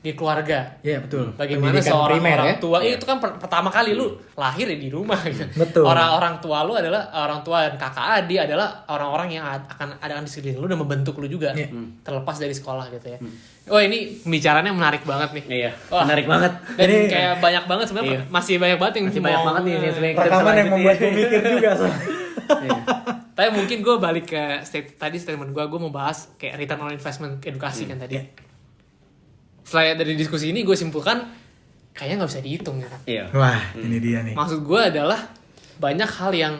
di keluarga. Iya betul. Bagaimana Pendidikan seorang primer, orang ya? tua itu kan pertama kali lu lahir ya di rumah gitu. Betul. Orang tua lu adalah orang tua dan kakak adik adalah orang-orang yang akan di sekeliling lu dan membentuk lu juga. Terlepas dari sekolah gitu ya. Oh ini pembicaraannya menarik banget nih. Iya. Wah. Menarik banget. Dan Ini- kayak banyak banget sebenarnya, Iya. masih banyak banget yang Masih banyak banget nih yang sebenarnya kita bisa Rekaman yang lanjutin. membuat gue mikir juga. Tapi mungkin gue balik ke statement gue mau bahas kayak return on investment edukasi kan tadi. Setelah dari diskusi ini gue simpulkan kayaknya nggak bisa dihitung gitu. Iya. Wah, ini dia nih. Maksud gue adalah banyak hal yang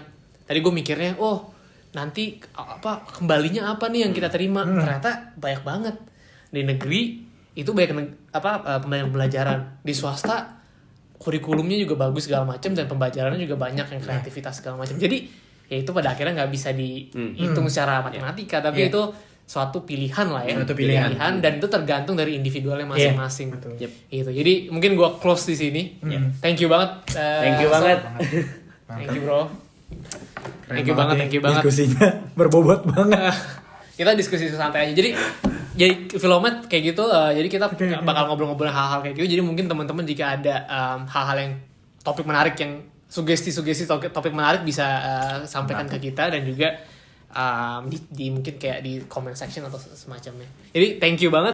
tadi gue mikirnya, oh nanti apa kembalinya apa nih yang kita terima, ternyata banyak banget. Di negeri itu banyak pembelajaran, di swasta kurikulumnya juga bagus segala macam dan pembelajarannya juga banyak yang kreativitas segala macam. Jadi ya itu pada akhirnya nggak bisa dihitung secara matematika, tapi itu suatu pilihan lah ya. Suatu pilihan. Dan itu tergantung dari individualnya masing-masing. betul. Yep. Gitu. Jadi mungkin gue close di sini. Thank you banget. Thank you Sol. banget. Thank you bro. Keren Thank you banget. Diskusinya berbobot banget. Kita diskusi santai aja. Jadi Filomet kayak gitu. Jadi kita bakal ngobrol-ngobrol hal-hal kayak gitu. Jadi mungkin teman-teman jika ada hal-hal yang topik menarik yang sugesti-sugesti topik menarik bisa sampaikan ke kita, dan juga di mungkin kayak di comment section atau semacamnya. Jadi thank you banget.